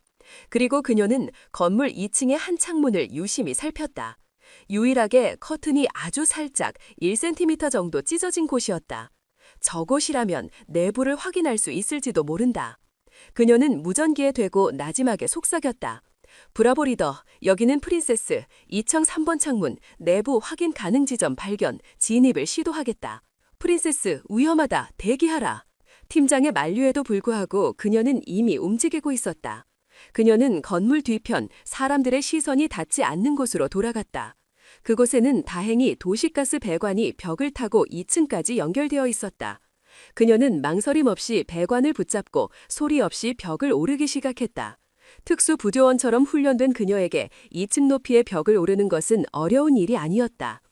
그리고 그녀는 건물 2층의 한 창문을 유심히 살폈다. 유일하게 커튼이 아주 살짝 1cm 정도 찢어진 곳이었다. 저곳이라면 내부를 확인할 수 있을지도 모른다. 그녀는 무전기에 대고 나지막에 속삭였다. 브라보 리더, 여기는 프린세스. 2층 3번 창문, 내부 확인 가능 지점 발견, 진입을 시도하겠다. 프린세스, 위험하다. 대기하라. 팀장의 만류에도 불구하고 그녀는 이미 움직이고 있었다. 그녀는 건물 뒤편 사람들의 시선이 닿지 않는 곳으로 돌아갔다. 그곳에는 다행히 도시가스 배관이 벽을 타고 2층까지 연결되어 있었다. 그녀는 망설임 없이 배관을 붙잡고 소리 없이 벽을 오르기 시작했다. 특수부조원처럼 훈련된 그녀에게 2층 높이의 벽을 오르는 것은 어려운 일이 아니었다.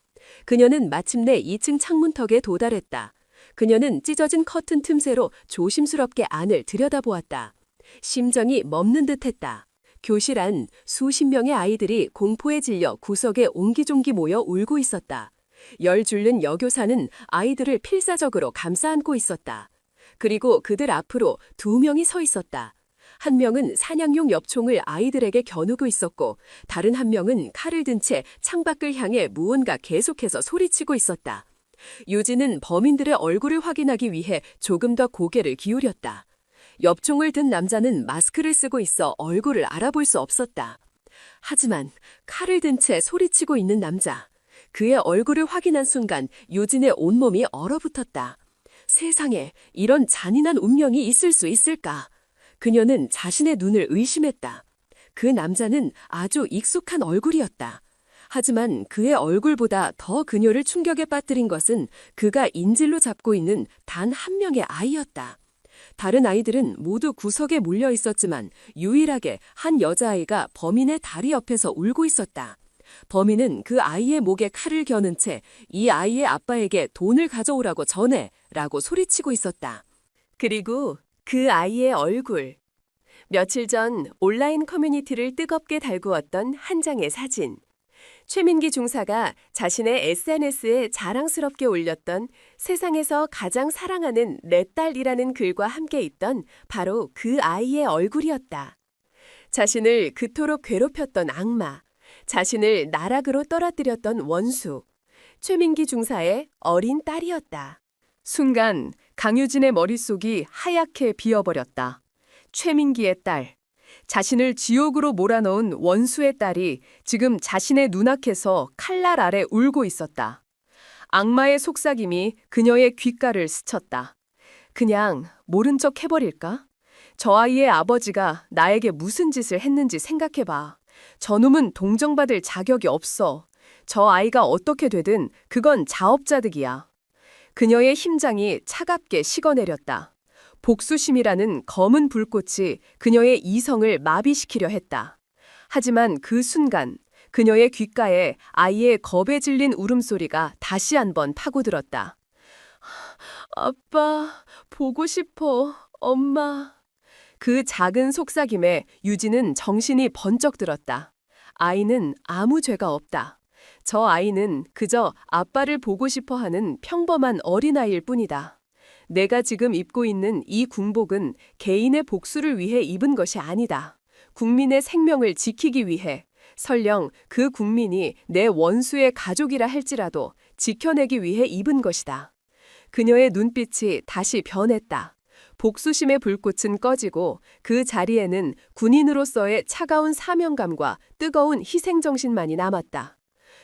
그녀는 마침내 2층 창문턱에 도달했다. 그녀는 찢어진 커튼 틈새로 조심스럽게 안을 들여다보았다. 심정이 멎는 듯했다. 교실 안 수십 명의 아이들이 공포에 질려 구석에 옹기종기 모여 울고 있었다. 열 줄는 여교사는 아이들을 필사적으로 감싸 안고 있었다. 그리고 그들 앞으로 2명이 서 있었다. 한 명은 사냥용 엽총을 아이들에게 겨누고 있었고 다른 한 명은 칼을 든 채 창밖을 향해 무언가 계속해서 소리치고 있었다. 유진은 범인들의 얼굴을 확인하기 위해 조금 더 고개를 기울였다. 엽총을 든 남자는 마스크를 쓰고 있어 얼굴을 알아볼 수 없었다. 하지만 칼을 든 채 소리치고 있는 남자. 그의 얼굴을 확인한 순간 유진의 온몸이 얼어붙었다. 세상에 이런 잔인한 운명이 있을 수 있을까? 그녀는 자신의 눈을 의심했다. 그 남자는 아주 익숙한 얼굴이었다. 하지만 그의 얼굴보다 더 그녀를 충격에 빠뜨린 것은 그가 인질로 잡고 있는 단 한 명의 아이였다. 다른 아이들은 모두 구석에 몰려 있었지만 유일하게 한 여자아이가 범인의 다리 옆에서 울고 있었다. 범인은 그 아이의 목에 칼을 겨눈 채 이 아이의 아빠에게 돈을 가져오라고 전해 라고 소리치고 있었다. 그리고 그 아이의 얼굴. 며칠 전 온라인 커뮤니티를 뜨겁게 달구었던 한 장의 사진. 최민기 중사가 자신의 SNS에 자랑스럽게 올렸던 세상에서 가장 사랑하는 내 딸이라는 글과 함께 있던 바로 그 아이의 얼굴이었다. 자신을 그토록 괴롭혔던 악마, 자신을 나락으로 떨어뜨렸던 원수, 최민기 중사의 어린 딸이었다. 순간 강유진의 머릿속이 하얗게 비어버렸다. 최민기의 딸. 자신을 지옥으로 몰아넣은 원수의 딸이 지금 자신의 눈앞에서 칼날 아래 울고 있었다. 악마의 속삭임이 그녀의 귓가를 스쳤다. 그냥 모른 척 해버릴까? 저 아이의 아버지가 나에게 무슨 짓을 했는지 생각해봐. 저놈은 동정받을 자격이 없어. 저 아이가 어떻게 되든 그건 자업자득이야. 그녀의 심장이 차갑게 식어내렸다. 복수심이라는 검은 불꽃이 그녀의 이성을 마비시키려 했다. 하지만 그 순간 그녀의 귓가에 아이의 겁에 질린 울음소리가 다시 한번 파고들었다. 아빠, 보고 싶어, 엄마. 그 작은 속삭임에 유진은 정신이 번쩍 들었다. 아이는 아무 죄가 없다. 저 아이는 그저 아빠를 보고 싶어 하는 평범한 어린아이일 뿐이다. 내가 지금 입고 있는 이 군복은 개인의 복수를 위해 입은 것이 아니다. 국민의 생명을 지키기 위해, 설령 그 국민이 내 원수의 가족이라 할지라도 지켜내기 위해 입은 것이다. 그녀의 눈빛이 다시 변했다. 복수심의 불꽃은 꺼지고 그 자리에는 군인으로서의 차가운 사명감과 뜨거운 희생정신만이 남았다.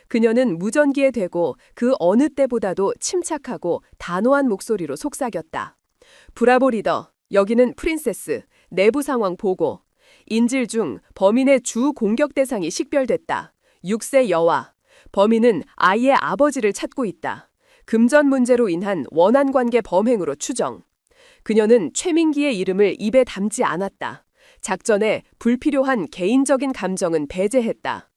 그녀는 무전기에 대고 그 어느 때보다도 침착하고 단호한 목소리로 속삭였다. 브라보 리더, 여기는 프린세스, 내부 상황 보고. 인질 중 범인의 주 공격 대상이 식별됐다. 6세 여아. 범인은 아이의 아버지를 찾고 있다. 금전 문제로 인한 원한관계 범행으로 추정. 그녀는 최민기의 이름을 입에 담지 않았다. 작전에 불필요한 개인적인 감정은 배제했다.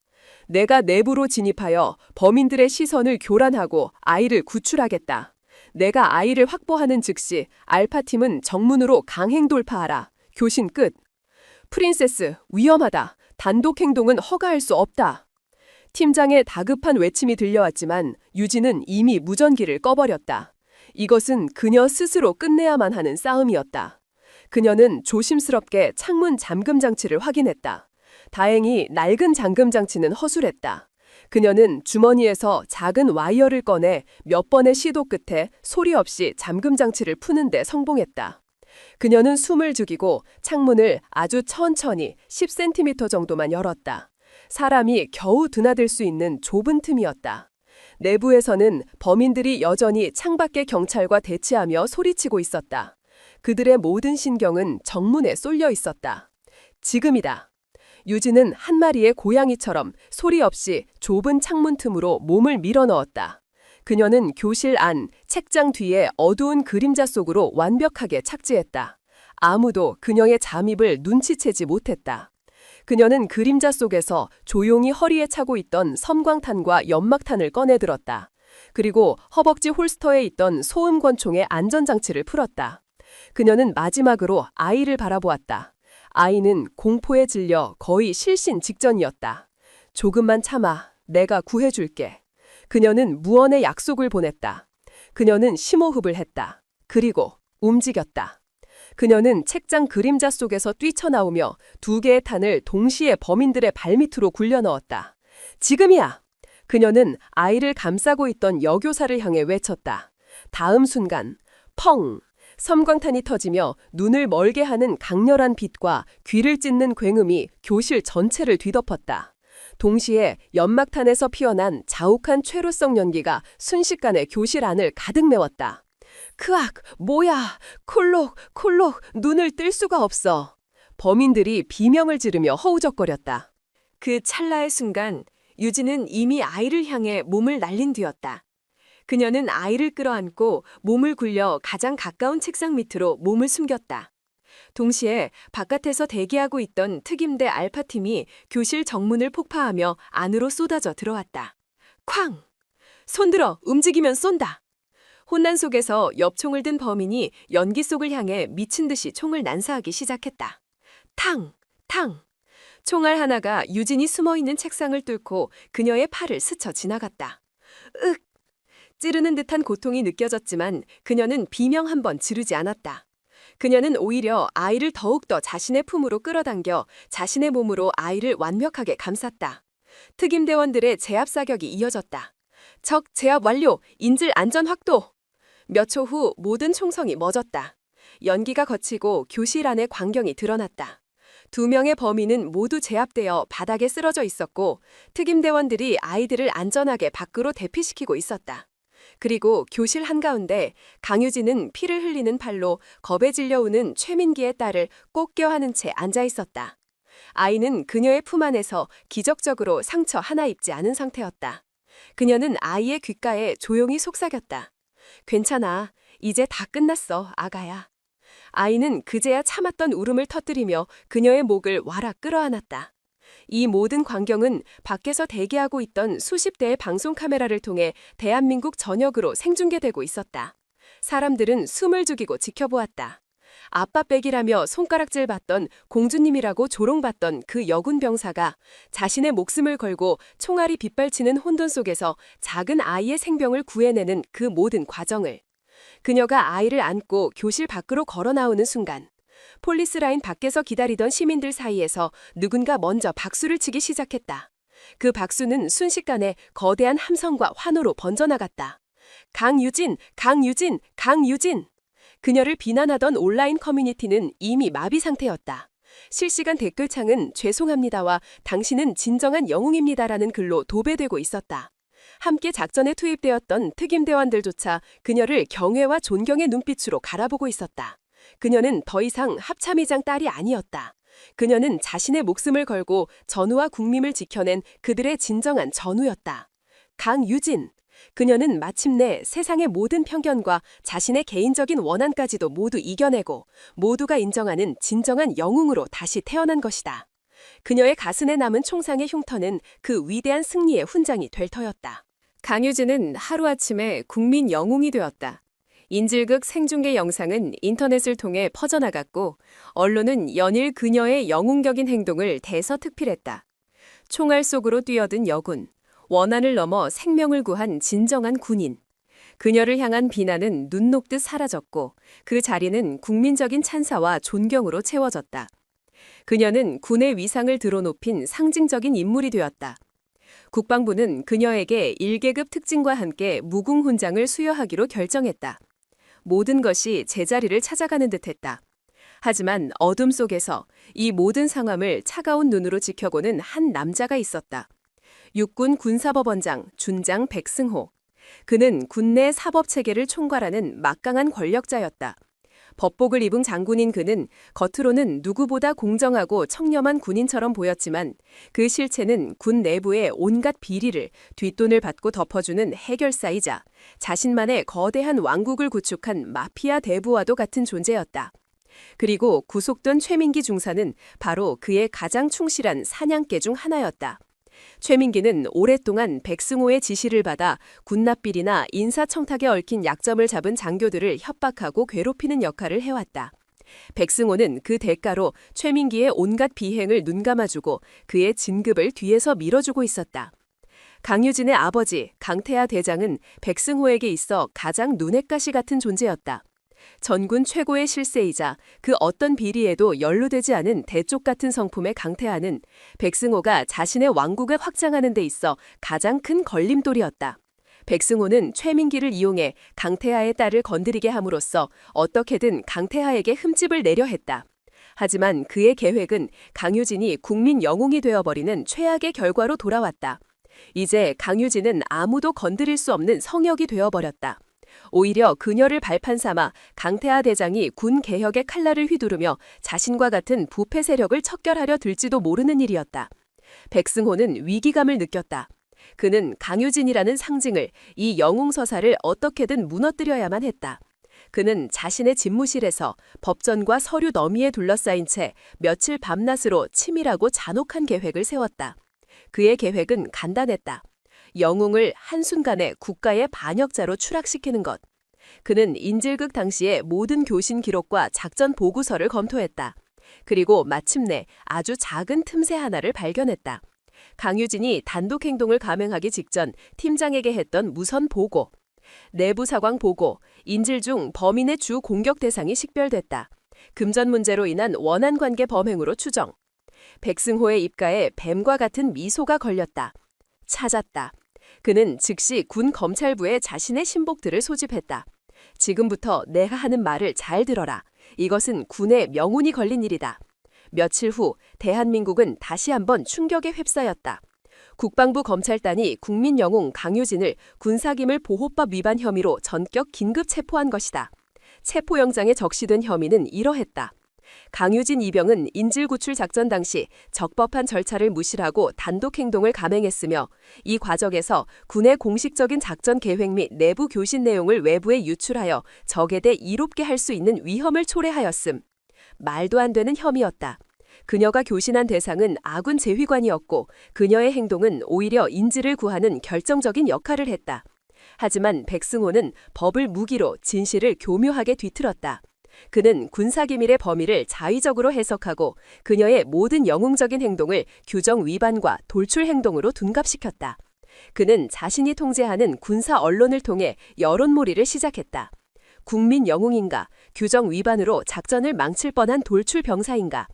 내가 내부로 진입하여 범인들의 시선을 교란하고 아이를 구출하겠다. 내가 아이를 확보하는 즉시 알파팀은 정문으로 강행 돌파하라. 교신 끝. 프린세스, 위험하다. 단독 행동은 허가할 수 없다. 팀장의 다급한 외침이 들려왔지만 유진은 이미 무전기를 꺼버렸다. 이것은 그녀 스스로 끝내야만 하는 싸움이었다. 그녀는 조심스럽게 창문 잠금 장치를 확인했다. 다행히 낡은 잠금 장치는 허술했다. 그녀는 주머니에서 작은 와이어를 꺼내 몇 번의 시도 끝에 소리 없이 잠금 장치를 푸는데 성공했다. 그녀는 숨을 죽이고 창문을 아주 천천히 10cm 정도만 열었다. 사람이 겨우 드나들 수 있는 좁은 틈이었다. 내부에서는 범인들이 여전히 창밖의 경찰과 대치하며 소리치고 있었다. 그들의 모든 신경은 정문에 쏠려 있었다. 지금이다. 유진은 한 마리의 고양이처럼 소리 없이 좁은 창문 틈으로 몸을 밀어넣었다. 그녀는 교실 안, 책장 뒤에 어두운 그림자 속으로 완벽하게 착지했다. 아무도 그녀의 잠입을 눈치채지 못했다. 그녀는 그림자 속에서 조용히 허리에 차고 있던 섬광탄과 연막탄을 꺼내들었다. 그리고 허벅지 홀스터에 있던 소음 권총의 안전장치를 풀었다. 그녀는 마지막으로 아이를 바라보았다. 아이는 공포에 질려 거의 실신 직전이었다. 조금만 참아, 내가 구해줄게. 그녀는 무언의 약속을 보냈다. 그녀는 심호흡을 했다. 그리고 움직였다. 그녀는 책장 그림자 속에서 뛰쳐나오며 2개의 탄을 동시에 범인들의 발밑으로 굴려 넣었다. 지금이야! 그녀는 아이를 감싸고 있던 여교사를 향해 외쳤다. 다음 순간, 펑! 섬광탄이 터지며 눈을 멀게 하는 강렬한 빛과 귀를 찢는 굉음이 교실 전체를 뒤덮었다. 동시에 연막탄에서 피어난 자욱한 최루성 연기가 순식간에 교실 안을 가득 메웠다. 크악! 뭐야! 콜록! 콜록! 눈을 뜰 수가 없어! 범인들이 비명을 지르며 허우적거렸다. 그 찰나의 순간 유진은 이미 아이를 향해 몸을 날린 뒤였다. 그녀는 아이를 끌어안고 몸을 굴려 가장 가까운 책상 밑으로 몸을 숨겼다. 동시에 바깥에서 대기하고 있던 특임대 알파팀이 교실 정문을 폭파하며 안으로 쏟아져 들어왔다. 쾅! 손들어! 움직이면 쏜다! 혼란 속에서 엽총을 든 범인이 연기 속을 향해 미친 듯이 총을 난사하기 시작했다. 탕! 탕! 총알 하나가 유진이 숨어있는 책상을 뚫고 그녀의 팔을 스쳐 지나갔다. 윽! 찌르는 듯한 고통이 느껴졌지만 그녀는 비명 한 번 지르지 않았다. 그녀는 오히려 아이를 더욱더 자신의 품으로 끌어당겨 자신의 몸으로 아이를 완벽하게 감쌌다. 특임대원들의 제압 사격이 이어졌다. 적 제압 완료! 인질 안전 확보! 몇 초 후 모든 총성이 멎었다. 연기가 거치고 교실 안의 광경이 드러났다. 2명의 범인은 모두 제압되어 바닥에 쓰러져 있었고 특임대원들이 아이들을 안전하게 밖으로 대피시키고 있었다. 그리고 교실 한가운데 강유진은 피를 흘리는 팔로 겁에 질려오는 최민기의 딸을 꼭 껴안은 채 앉아 있었다. 아이는 그녀의 품 안에서 기적적으로 상처 하나 입지 않은 상태였다. 그녀는 아이의 귓가에 조용히 속삭였다. 괜찮아. 이제 다 끝났어, 아가야. 아이는 그제야 참았던 울음을 터뜨리며 그녀의 목을 와락 끌어안았다. 이 모든 광경은 밖에서 대기하고 있던 수십 대의 방송 카메라를 통해 대한민국 전역으로 생중계되고 있었다. 사람들은 숨을 죽이고 지켜보았다. 아빠 백이라며 손가락질 받던 공주님이라고 조롱받던 그 여군 병사가 자신의 목숨을 걸고 총알이 빗발치는 혼돈 속에서 작은 아이의 생명을 구해내는 그 모든 과정을. 그녀가 아이를 안고 교실 밖으로 걸어 나오는 순간 폴리스라인 밖에서 기다리던 시민들 사이에서 누군가 먼저 박수를 치기 시작했다. 그 박수는 순식간에 거대한 함성과 환호로 번져나갔다. 강유진, 강유진, 강유진! 그녀를 비난하던 온라인 커뮤니티는 이미 마비 상태였다. 실시간 댓글창은 죄송합니다와 당신은 진정한 영웅입니다라는 글로 도배되고 있었다. 함께 작전에 투입되었던 특임대원들조차 그녀를 경외와 존경의 눈빛으로 갈아보고 있었다. 그녀는 더 이상 합참의장 딸이 아니었다. 그녀는 자신의 목숨을 걸고 전우와 국민을 지켜낸 그들의 진정한 전우였다. 강유진! 그녀는 마침내 세상의 모든 편견과 자신의 개인적인 원한까지도 모두 이겨내고 모두가 인정하는 진정한 영웅으로 다시 태어난 것이다. 그녀의 가슴에 남은 총상의 흉터는 그 위대한 승리의 훈장이 될 터였다. 강유진은 하루아침에 국민 영웅이 되었다. 인질극 생중계 영상은 인터넷을 통해 퍼져나갔고 언론은 연일 그녀의 영웅적인 행동을 대서특필했다. 총알 속으로 뛰어든 여군, 원한을 넘어 생명을 구한 진정한 군인. 그녀를 향한 비난은 눈 녹듯 사라졌고 그 자리는 국민적인 찬사와 존경으로 채워졌다. 그녀는 군의 위상을 드러높인 상징적인 인물이 되었다. 국방부는 그녀에게 1계급 특징과 함께 무궁훈장을 수여하기로 결정했다. 모든 것이 제자리를 찾아가는 듯했다. 하지만 어둠 속에서 이 모든 상황을 차가운 눈으로 지켜보는 한 남자가 있었다. 육군 군사법원장 준장 백승호. 그는 군내 사법체계를 총괄하는 막강한 권력자였다. 법복을 입은 장군인 그는 겉으로는 누구보다 공정하고 청렴한 군인처럼 보였지만 그 실체는 군 내부의 온갖 비리를 뒷돈을 받고 덮어주는 해결사이자 자신만의 거대한 왕국을 구축한 마피아 대부와도 같은 존재였다. 그리고 구속된 최민기 중사는 바로 그의 가장 충실한 사냥개 중 하나였다. 최민기는 오랫동안 백승호의 지시를 받아 군납비리나 인사청탁에 얽힌 약점을 잡은 장교들을 협박하고 괴롭히는 역할을 해왔다. 백승호는 그 대가로 최민기의 온갖 비행을 눈감아주고 그의 진급을 뒤에서 밀어주고 있었다. 강유진의 아버지 강태하 대장은 백승호에게 있어 가장 눈엣 가시 같은 존재였다. 전군 최고의 실세이자 그 어떤 비리에도 연루되지 않은 대쪽 같은 성품의 강태하는 백승호가 자신의 왕국을 확장하는 데 있어 가장 큰 걸림돌이었다. 백승호는 최민기를 이용해 강태하의 딸을 건드리게 함으로써 어떻게든 강태하에게 흠집을 내려 했다. 하지만 그의 계획은 강유진이 국민 영웅이 되어버리는 최악의 결과로 돌아왔다. 이제 강유진은 아무도 건드릴 수 없는 성역이 되어버렸다. 오히려 그녀를 발판 삼아 강태하 대장이 군 개혁의 칼날을 휘두르며 자신과 같은 부패 세력을 척결하려 들지도 모르는 일이었다. 백승호는 위기감을 느꼈다. 그는 강유진이라는 상징을, 이 영웅서사를 어떻게든 무너뜨려야만 했다. 그는 자신의 집무실에서 법전과 서류 너미에 둘러싸인 채 며칠 밤낮으로 치밀하고 잔혹한 계획을 세웠다. 그의 계획은 간단했다. 영웅을 한순간에 국가의 반역자로 추락시키는 것. 그는 인질극 당시의 모든 교신 기록과 작전 보고서를 검토했다. 그리고 마침내 아주 작은 틈새 하나를 발견했다. 강유진이 단독 행동을 감행하기 직전 팀장에게 했던 무선 보고. 내부 상황 보고, 인질 중 범인의 주 공격 대상이 식별됐다. 금전 문제로 인한 원한 관계 범행으로 추정. 백승호의 입가에 뱀과 같은 미소가 걸렸다. 찾았다. 그는 즉시 군 검찰부에 자신의 신복들을 소집했다. 지금부터 내가 하는 말을 잘 들어라. 이것은 군의 명운이 걸린 일이다. 며칠 후 대한민국은 다시 한번 충격에 휩싸였다. 국방부 검찰단이 국민영웅 강유진을 군사기밀 보호법 위반 혐의로 전격 긴급 체포한 것이다. 체포영장에 적시된 혐의는 이러했다. 강유진 이병은 인질구출 작전 당시 적법한 절차를 무시하고 단독 행동을 감행했으며 이 과정에서 군의 공식적인 작전 계획 및 내부 교신 내용을 외부에 유출하여 적에 대해 이롭게 할 수 있는 위험을 초래하였음. 말도 안 되는 혐의였다. 그녀가 교신한 대상은 아군 제휘관이었고 그녀의 행동은 오히려 인질을 구하는 결정적인 역할을 했다. 하지만 백승호는 법을 무기로 진실을 교묘하게 뒤틀었다. 그는 군사기밀의 범위를 자의적으로 해석하고 그녀의 모든 영웅적인 행동을 규정 위반과 돌출 행동으로 둔갑시켰다. 그는 자신이 통제하는 군사 언론을 통해 여론몰이를 시작했다. 국민 영웅인가, 규정 위반으로 작전을 망칠 뻔한 돌출 병사인가,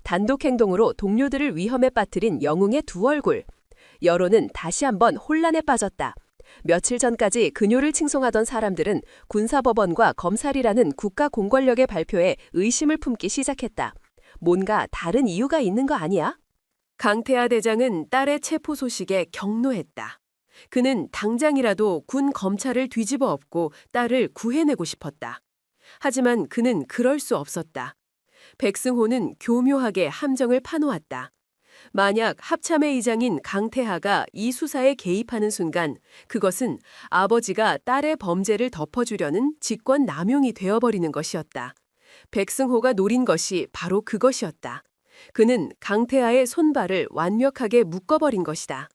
단독 행동으로 동료들을 위험에 빠뜨린 영웅의 두 얼굴. 여론은 다시 한번 혼란에 빠졌다. 며칠 전까지 그녀를 칭송하던 사람들은 군사법원과 검찰이라는 국가 공권력의 발표에 의심을 품기 시작했다. 뭔가 다른 이유가 있는 거 아니야? 강태하 대장은 딸의 체포 소식에 격노했다. 그는 당장이라도 군 검찰을 뒤집어 엎고 딸을 구해내고 싶었다. 하지만 그는 그럴 수 없었다. 백승호는 교묘하게 함정을 파놓았다. 만약 합참의 의장인 강태하가 이 수사에 개입하는 순간 그것은 아버지가 딸의 범죄를 덮어주려는 직권 남용이 되어버리는 것이었다. 백승호가 노린 것이 바로 그것이었다. 그는 강태하의 손발을 완벽하게 묶어버린 것이다.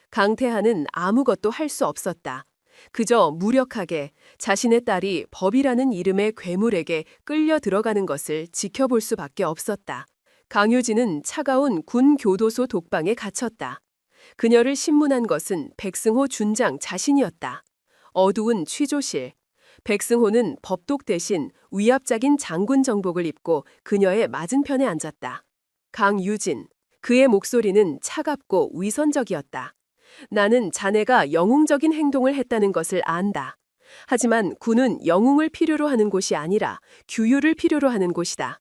강태하는 아무것도 할 수 없었다. 그저 무력하게 자신의 딸이 법이라는 이름의 괴물에게 끌려 들어가는 것을 지켜볼 수밖에 없었다. 강유진은 차가운 군 교도소 독방에 갇혔다. 그녀를 신문한 것은 백승호 준장 자신이었다. 어두운 취조실. 백승호는 법독 대신 위압적인 장군 정복을 입고 그녀의 맞은편에 앉았다. 강유진. 그의 목소리는 차갑고 위선적이었다. 나는 자네가 영웅적인 행동을 했다는 것을 안다. 하지만 군은 영웅을 필요로 하는 곳이 아니라 규율을 필요로 하는 곳이다.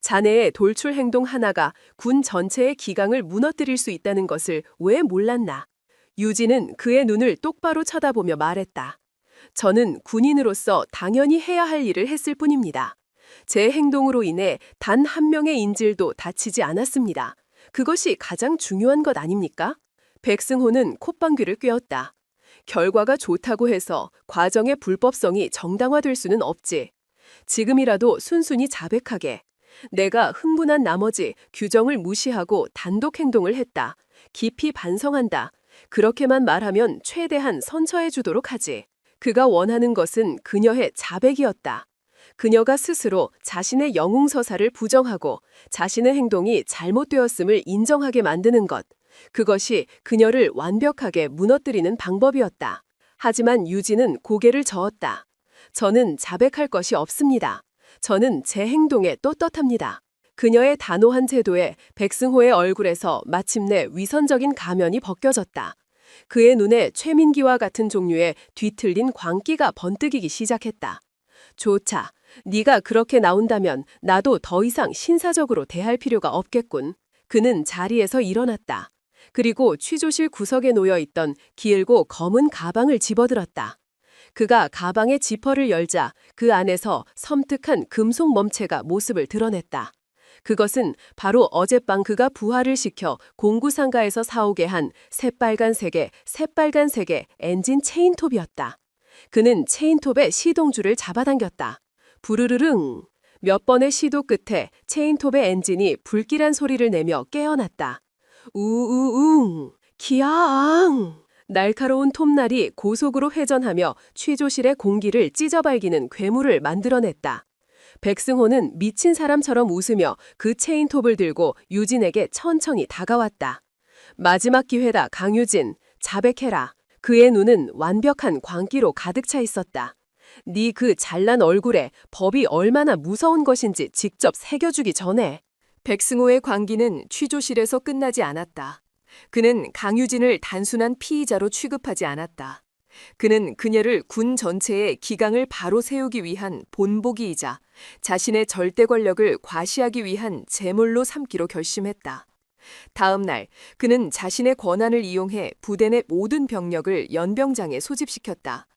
자네의 돌출 행동 하나가 군 전체의 기강을 무너뜨릴 수 있다는 것을 왜 몰랐나? 유진은 그의 눈을 똑바로 쳐다보며 말했다. 저는 군인으로서 당연히 해야 할 일을 했을 뿐입니다. 제 행동으로 인해 단 한 명의 인질도 다치지 않았습니다. 그것이 가장 중요한 것 아닙니까? 백승호는 콧방귀를 뀌었다. 결과가 좋다고 해서 과정의 불법성이 정당화될 수는 없지. 지금이라도 순순히 자백하게. 내가 흥분한 나머지 규정을 무시하고 단독 행동을 했다. 깊이 반성한다. 그렇게만 말하면 최대한 선처해 주도록 하지. 그가 원하는 것은 그녀의 자백이었다. 그녀가 스스로 자신의 영웅서사를 부정하고 자신의 행동이 잘못되었음을 인정하게 만드는 것. 그것이 그녀를 완벽하게 무너뜨리는 방법이었다. 하지만 유진은 고개를 저었다. 저는 자백할 것이 없습니다. 저는 제 행동에 떳떳합니다. 그녀의 단호한 태도에 백승호의 얼굴에서 마침내 위선적인 가면이 벗겨졌다. 그의 눈에 최민기와 같은 종류의 뒤틀린 광기가 번뜩이기 시작했다. 좋자, 네가 그렇게 나온다면 나도 더 이상 신사적으로 대할 필요가 없겠군. 그는 자리에서 일어났다. 그리고 취조실 구석에 놓여있던 길고 검은 가방을 집어들었다. 그가 가방의 지퍼를 열자 그 안에서 섬뜩한 금속 몸체가 모습을 드러냈다. 그것은 바로 어젯밤 그가 부하를 시켜 공구상가에서 사오게 한 새빨간색의 엔진 체인톱이었다. 그는 체인톱의 시동줄을 잡아당겼다. 부르르릉. 몇 번의 시도 끝에 체인톱의 엔진이 불길한 소리를 내며 깨어났다. 우우웅. 기아앙. 날카로운 톱날이 고속으로 회전하며 취조실의 공기를 찢어발기는 괴물을 만들어냈다. 백승호는 미친 사람처럼 웃으며 그 체인톱을 들고 유진에게 천천히 다가왔다. 마지막 기회다, 강유진. 자백해라. 그의 눈은 완벽한 광기로 가득 차 있었다. 네 그 잘난 얼굴에 법이 얼마나 무서운 것인지 직접 새겨주기 전에. 백승호의 광기는 취조실에서 끝나지 않았다. 그는 강유진을 단순한 피의자로 취급하지 않았다. 그는 그녀를 군 전체의 기강을 바로 세우기 위한 본보기이자 자신의 절대 권력을 과시하기 위한 제물로 삼기로 결심했다. 다음 날 그는 자신의 권한을 이용해 부대 내 모든 병력을 연병장에 소집시켰다.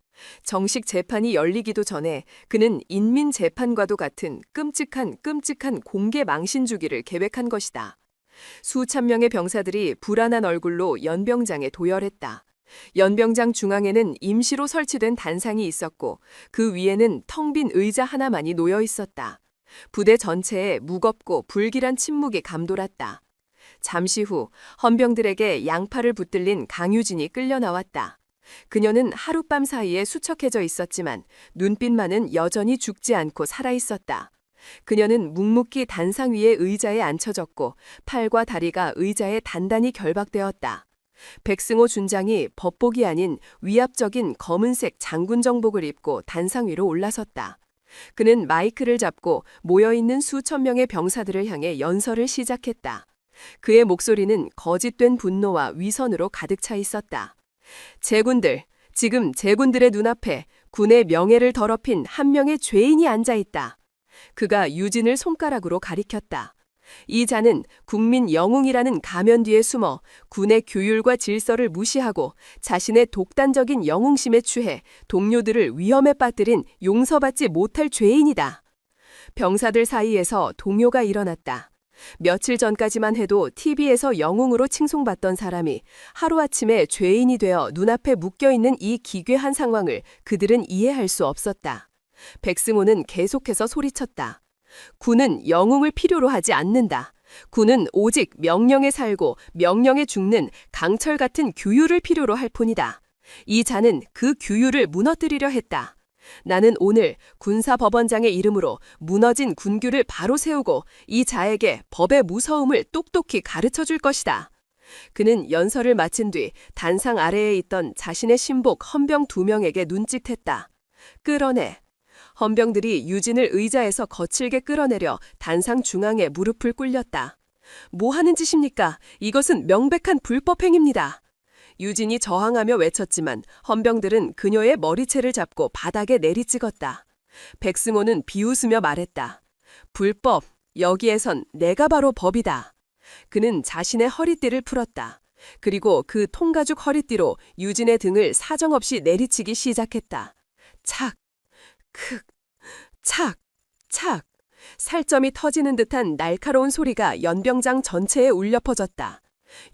정식 재판이 열리기도 전에 그는 인민재판과도 같은 끔찍한 공개 망신 주기를 계획한 것이다. 수천 명의 병사들이 불안한 얼굴로 연병장에 도열했다. 연병장 중앙에는 임시로 설치된 단상이 있었고 그 위에는 텅 빈 의자 하나만이 놓여 있었다. 부대 전체에 무겁고 불길한 침묵이 감돌았다. 잠시 후 헌병들에게 양팔을 붙들린 강유진이 끌려 나왔다. 그녀는 하룻밤 사이에 수척해져 있었지만 눈빛만은 여전히 죽지 않고 살아있었다. 그녀는 묵묵히 단상 위의 의자에 앉혀졌고 팔과 다리가 의자에 단단히 결박되었다. 백승호 준장이 법복이 아닌 위압적인 검은색 장군 정복을 입고 단상 위로 올라섰다. 그는 마이크를 잡고 모여있는 수천 명의 병사들을 향해 연설을 시작했다. 그의 목소리는 거짓된 분노와 위선으로 가득 차 있었다. 제군들, 지금 제군들의 눈앞에 군의 명예를 더럽힌 한 명의 죄인이 앉아있다. 그가 유진을 손가락으로 가리켰다. 이 자는 국민 영웅이라는 가면 뒤에 숨어 군의 규율과 질서를 무시하고 자신의 독단적인 영웅심에 취해 동료들을 위험에 빠뜨린 용서받지 못할 죄인이다. 병사들 사이에서 동요가 일어났다. 며칠 전까지만 해도 TV에서 영웅으로 칭송받던 사람이 하루아침에 죄인이 되어 눈앞에 묶여있는 이 기괴한 상황을 그들은 이해할 수 없었다. 백승호는 계속해서 소리쳤다. 군은 영웅을 필요로 하지 않는다. 군은 오직 명령에 살고 명령에 죽는 강철 같은 규율을 필요로 할 뿐이다. 이 자는 그 규율을 무너뜨리려 했다. 나는 오늘 군사법원장의 이름으로 무너진 군규를 바로 세우고 이 자에게 법의 무서움을 똑똑히 가르쳐 줄 것이다. 그는 연설을 마친 뒤 단상 아래에 있던 자신의 신복 헌병 2명에게 눈짓했다. 끌어내. 헌병들이 유진을 의자에서 거칠게 끌어내려 단상 중앙에 무릎을 꿇렸다. 뭐 하는 짓입니까? 이것은 명백한 불법 행위입니다. 유진이 저항하며 외쳤지만 헌병들은 그녀의 머리채를 잡고 바닥에 내리찍었다. 백승호는 비웃으며 말했다. 불법, 여기에선 내가 바로 법이다. 그는 자신의 허리띠를 풀었다. 그리고 그 통가죽 허리띠로 유진의 등을 사정없이 내리치기 시작했다. 착, 크, 착, 착. 살점이 터지는 듯한 날카로운 소리가 연병장 전체에 울려 퍼졌다.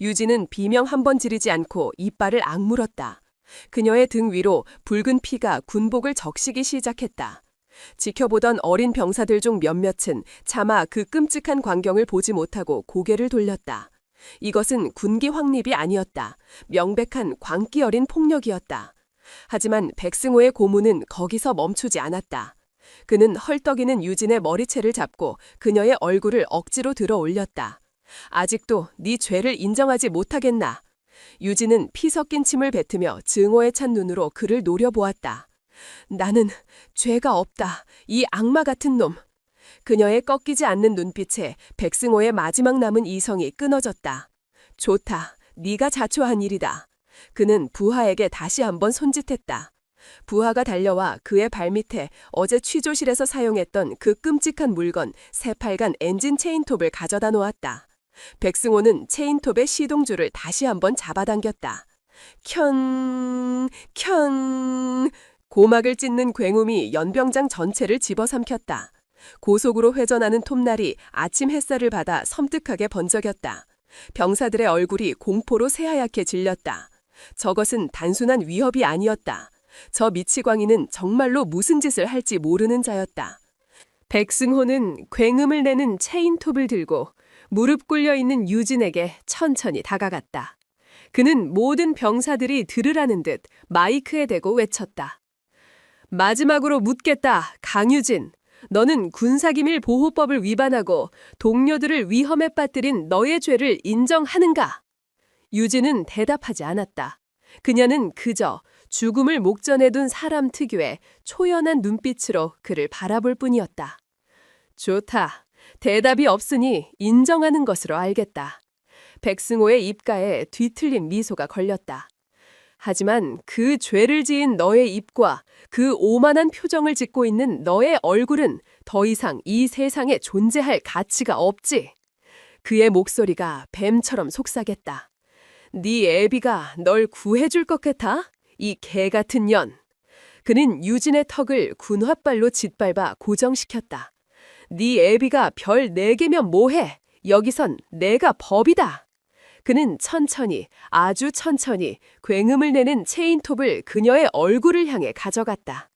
유진은 비명 한 번 지르지 않고 이빨을 악물었다. 그녀의 등 위로 붉은 피가 군복을 적시기 시작했다. 지켜보던 어린 병사들 중 몇몇은 차마 그 끔찍한 광경을 보지 못하고 고개를 돌렸다. 이것은 군기 확립이 아니었다. 명백한 광기 어린 폭력이었다. 하지만 백승호의 고문은 거기서 멈추지 않았다. 그는 헐떡이는 유진의 머리채를 잡고 그녀의 얼굴을 억지로 들어 올렸다. 아직도 네 죄를 인정하지 못하겠나? 유진은 피 섞인 침을 뱉으며 증오에 찬 눈으로 그를 노려보았다. 나는 죄가 없다. 이 악마 같은 놈. 그녀의 꺾이지 않는 눈빛에 백승호의 마지막 남은 이성이 끊어졌다. 좋다. 네가 자초한 일이다. 그는 부하에게 다시 한번 손짓했다. 부하가 달려와 그의 발밑에 어제 취조실에서 사용했던 그 끔찍한 물건 새빨간 엔진 체인톱을 가져다 놓았다. 백승호는 체인톱의 시동줄을 다시 한번 잡아당겼다. 켠, 켠. 고막을 찢는 굉음이 연병장 전체를 집어삼켰다. 고속으로 회전하는 톱날이 아침 햇살을 받아 섬뜩하게 번쩍였다. 병사들의 얼굴이 공포로 새하얗게 질렸다. 저것은 단순한 위협이 아니었다. 저 미치광이는 정말로 무슨 짓을 할지 모르는 자였다. 백승호는 굉음을 내는 체인톱을 들고 무릎 꿇려 있는 유진에게 천천히 다가갔다. 그는 모든 병사들이 들으라는 듯 마이크에 대고 외쳤다. 마지막으로 묻겠다, 강유진. 너는 군사기밀 보호법을 위반하고 동료들을 위험에 빠뜨린 너의 죄를 인정하는가? 유진은 대답하지 않았다. 그녀는 그저 죽음을 목전에 둔 사람 특유의 초연한 눈빛으로 그를 바라볼 뿐이었다. 좋다. 대답이 없으니 인정하는 것으로 알겠다. 백승호의 입가에 뒤틀린 미소가 걸렸다. 하지만 그 죄를 지은 너의 입과 그 오만한 표정을 짓고 있는 너의 얼굴은 더 이상 이 세상에 존재할 가치가 없지. 그의 목소리가 뱀처럼 속삭였다. 네 애비가 널 구해줄 것 같아? 이 개같은 년. 그는 유진의 턱을 군홧발로 짓밟아 고정시켰다. 네 애비가 별 4개면 뭐해? 여기선 내가 법이다. 그는 천천히, 아주 천천히 굉음을 내는 체인톱을 그녀의 얼굴을 향해 가져갔다.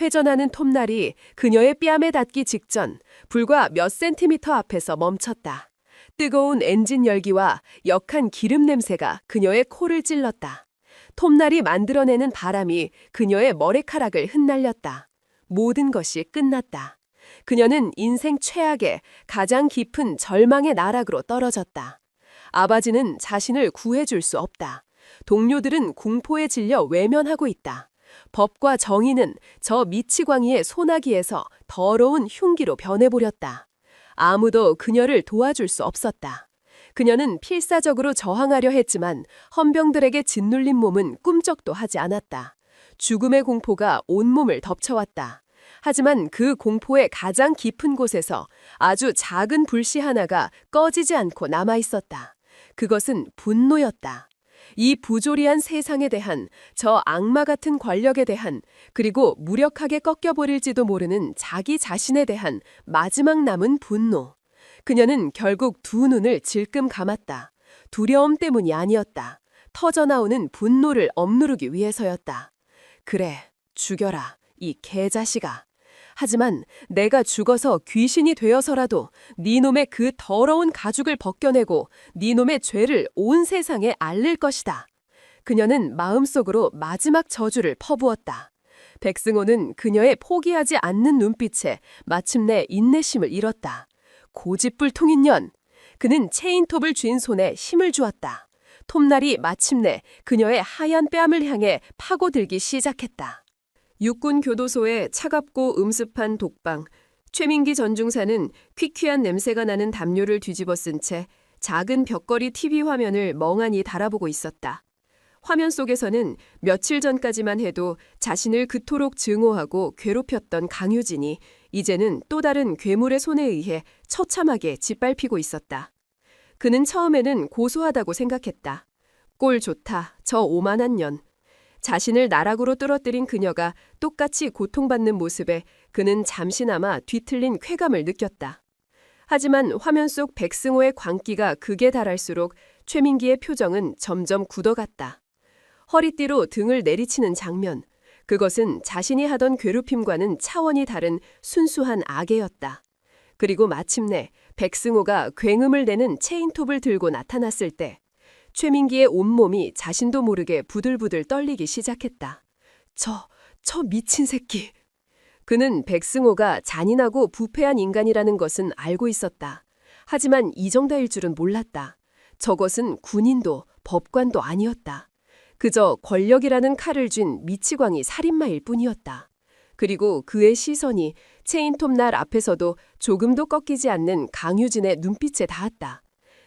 회전하는 톱날이 그녀의 뺨에 닿기 직전 불과 몇 센티미터 앞에서 멈췄다. 뜨거운 엔진 열기와 역한 기름 냄새가 그녀의 코를 찔렀다. 톱날이 만들어내는 바람이 그녀의 머리카락을 흩날렸다. 모든 것이 끝났다. 그녀는 인생 최악의 가장 깊은 절망의 나락으로 떨어졌다. 아버지는 자신을 구해줄 수 없다. 동료들은 공포에 질려 외면하고 있다. 법과 정의는 저 미치광이의 소나기에서 더러운 흉기로 변해버렸다. 아무도 그녀를 도와줄 수 없었다. 그녀는 필사적으로 저항하려 했지만 헌병들에게 짓눌린 몸은 꿈쩍도 하지 않았다. 죽음의 공포가 온몸을 덮쳐왔다. 하지만 그 공포의 가장 깊은 곳에서 아주 작은 불씨 하나가 꺼지지 않고 남아있었다. 그것은 분노였다. 이 부조리한 세상에 대한, 저 악마 같은 권력에 대한, 그리고 무력하게 꺾여버릴지도 모르는 자기 자신에 대한 마지막 남은 분노. 그녀는 결국 두 눈을 질끔 감았다. 두려움 때문이 아니었다. 터져나오는 분노를 억누르기 위해서였다. 그래, 죽여라, 이 개자식아. 하지만 내가 죽어서 귀신이 되어서라도 네 놈의 그 더러운 가죽을 벗겨내고 네 놈의 죄를 온 세상에 알릴 것이다. 그녀는 마음속으로 마지막 저주를 퍼부었다. 백승호는 그녀의 포기하지 않는 눈빛에 마침내 인내심을 잃었다. 고집불통인 년! 그는 체인톱을 쥔 손에 힘을 주었다. 톱날이 마침내 그녀의 하얀 뺨을 향해 파고들기 시작했다. 육군 교도소의 차갑고 음습한 독방. 최민기 전중사는 퀴퀴한 냄새가 나는 담요를 뒤집어 쓴 채 작은 벽걸이 TV 화면을 멍하니 달아보고 있었다. 화면 속에서는 며칠 전까지만 해도 자신을 그토록 증오하고 괴롭혔던 강유진이 이제는 또 다른 괴물의 손에 의해 처참하게 짓밟히고 있었다. 그는 처음에는 고소하다고 생각했다. 꼴 좋다, 저 오만한 년. 자신을 나락으로 떨어뜨린 그녀가 똑같이 고통받는 모습에 그는 잠시나마 뒤틀린 쾌감을 느꼈다. 하지만 화면 속 백승호의 광기가 극에 달할수록 최민기의 표정은 점점 굳어갔다. 허리띠로 등을 내리치는 장면, 그것은 자신이 하던 괴롭힘과는 차원이 다른 순수한 악애였다. 그리고 마침내 백승호가 굉음을 내는 체인톱을 들고 나타났을 때 최민기의 온몸이 자신도 모르게 부들부들 떨리기 시작했다. 저 미친 새끼. 그는 백승호가 잔인하고 부패한 인간이라는 것은 알고 있었다. 하지만 이 정도일 줄은 몰랐다. 저것은 군인도 법관도 아니었다. 그저 권력이라는 칼을 쥔 미치광이 살인마일 뿐이었다. 그리고 그의 시선이 체인톱 날 앞에서도 조금도 꺾이지 않는 강유진의 눈빛에 닿았다.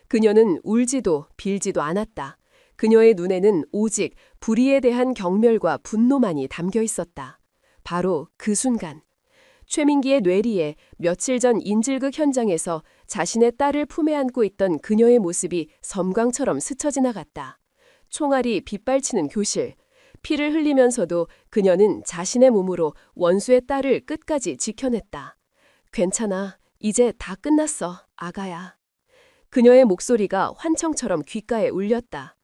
그녀는 울지도 빌지도 않았다. 그녀의 눈에는 오직 불의에 대한 경멸과 분노만이 담겨 있었다. 바로 그 순간 최민기의 뇌리에 며칠 전 인질극 현장에서 자신의 딸을 품에 안고 있던 그녀의 모습이 섬광처럼 스쳐 지나갔다. 총알이 빗발치는 교실, 피를 흘리면서도 그녀는 자신의 몸으로 원수의 딸을 끝까지 지켜냈다. 괜찮아, 이제 다 끝났어, 아가야. 그녀의 목소리가 환청처럼 귓가에 울렸다.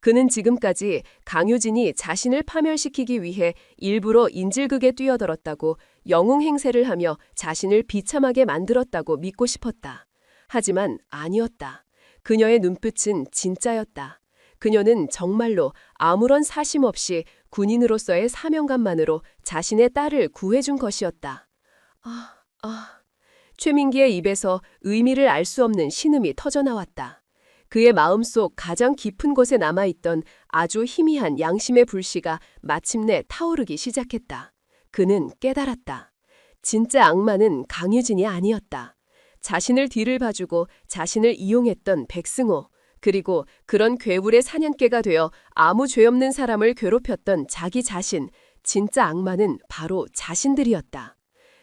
그는 지금까지 강유진이 자신을 파멸시키기 위해 일부러 인질극에 뛰어들었다고 영웅 행세를 하며 자신을 비참하게 만들었다고 믿고 싶었다. 하지만 아니었다. 그녀의 눈빛은 진짜였다. 그녀는 정말로 아무런 사심 없이 군인으로서의 사명감만으로 자신의 딸을 구해준 것이었다. 최민기의 입에서 의미를 알 수 없는 신음이 터져나왔다. 그의 마음속 가장 깊은 곳에 남아있던 아주 희미한 양심의 불씨가 마침내 타오르기 시작했다. 그는 깨달았다. 진짜 악마는 강유진이 아니었다. 자신을 뒤를 봐주고 자신을 이용했던 백승호, 그리고 그런 괴물의 사냥개가 되어 아무 죄 없는 사람을 괴롭혔던 자기 자신, 진짜 악마는 바로 자신들이었다.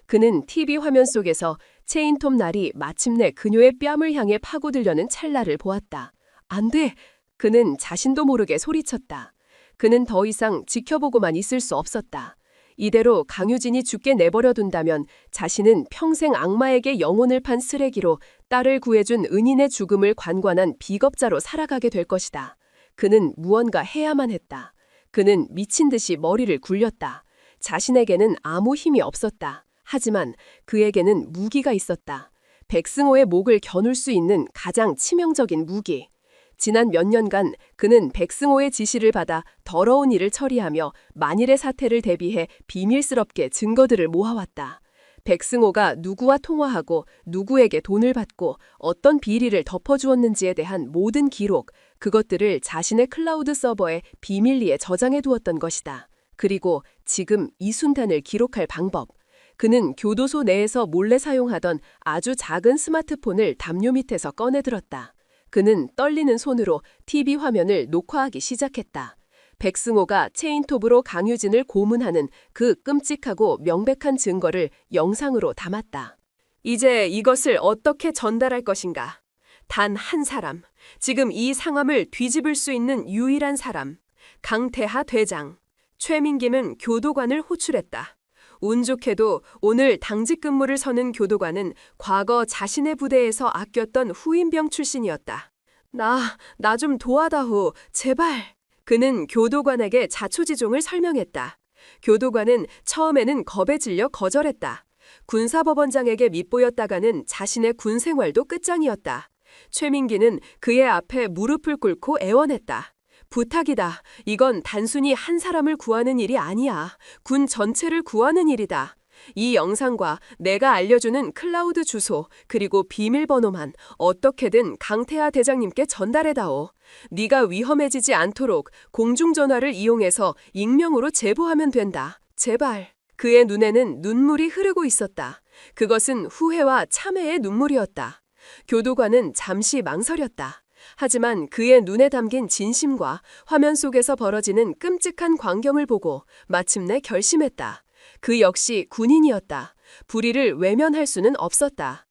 그는 TV 화면 속에서 체인톱 날이 마침내 그녀의 뺨을 향해 파고들려는 찰나를 보았다. 안 돼! 그는 자신도 모르게 소리쳤다. 그는 더 이상 지켜보고만 있을 수 없었다. 이대로 강유진이 죽게 내버려둔다면 자신은 평생 악마에게 영혼을 판 쓰레기로 딸을 구해준 은인의 죽음을 관관한 비겁자로 살아가게 될 것이다. 그는 무언가 해야만 했다. 그는 미친 듯이 머리를 굴렸다. 자신에게는 아무 힘이 없었다. 하지만 그에게는 무기가 있었다. 백승호의 목을 겨눌 수 있는 가장 치명적인 무기. 지난 몇 년간 그는 백승호의 지시를 받아 더러운 일을 처리하며 만일의 사태를 대비해 비밀스럽게 증거들을 모아왔다. 백승호가 누구와 통화하고 누구에게 돈을 받고 어떤 비리를 덮어주었는지에 대한 모든 기록, 그것들을 자신의 클라우드 서버에 비밀리에 저장해 두었던 것이다. 그리고 지금 이 순간을 기록할 방법. 그는 교도소 내에서 몰래 사용하던 아주 작은 스마트폰을 담요 밑에서 꺼내들었다. 그는 떨리는 손으로 TV 화면을 녹화하기 시작했다. 백승호가 체인톱으로 강유진을 고문하는 그 끔찍하고 명백한 증거를 영상으로 담았다. 이제 이것을 어떻게 전달할 것인가? 단 한 사람, 지금 이 상황을 뒤집을 수 있는 유일한 사람, 강태하 대장. 최민기는 교도관을 호출했다. 운 좋게도 오늘 당직 근무를 서는 교도관은 과거 자신의 부대에서 아꼈던 후임병 출신이었다. 나 좀 도와다오, 제발. 그는 교도관에게 자초지종을 설명했다. 교도관은 처음에는 겁에 질려 거절했다. 군사법원장에게 밉보였다가는 자신의 군 생활도 끝장이었다. 최민기는 그의 앞에 무릎을 꿇고 애원했다. 부탁이다. 이건 단순히 한 사람을 구하는 일이 아니야. 군 전체를 구하는 일이다. 이 영상과 내가 알려주는 클라우드 주소 그리고 비밀번호만 어떻게든 강태하 대장님께 전달해다오. 네가 위험해지지 않도록 공중전화를 이용해서 익명으로 제보하면 된다. 제발. 그의 눈에는 눈물이 흐르고 있었다. 그것은 후회와 참회의 눈물이었다. 교도관은 잠시 망설였다. 하지만 그의 눈에 담긴 진심과 화면 속에서 벌어지는 끔찍한 광경을 보고 마침내 결심했다. 그 역시 군인이었다. 불의를 외면할 수는 없었다.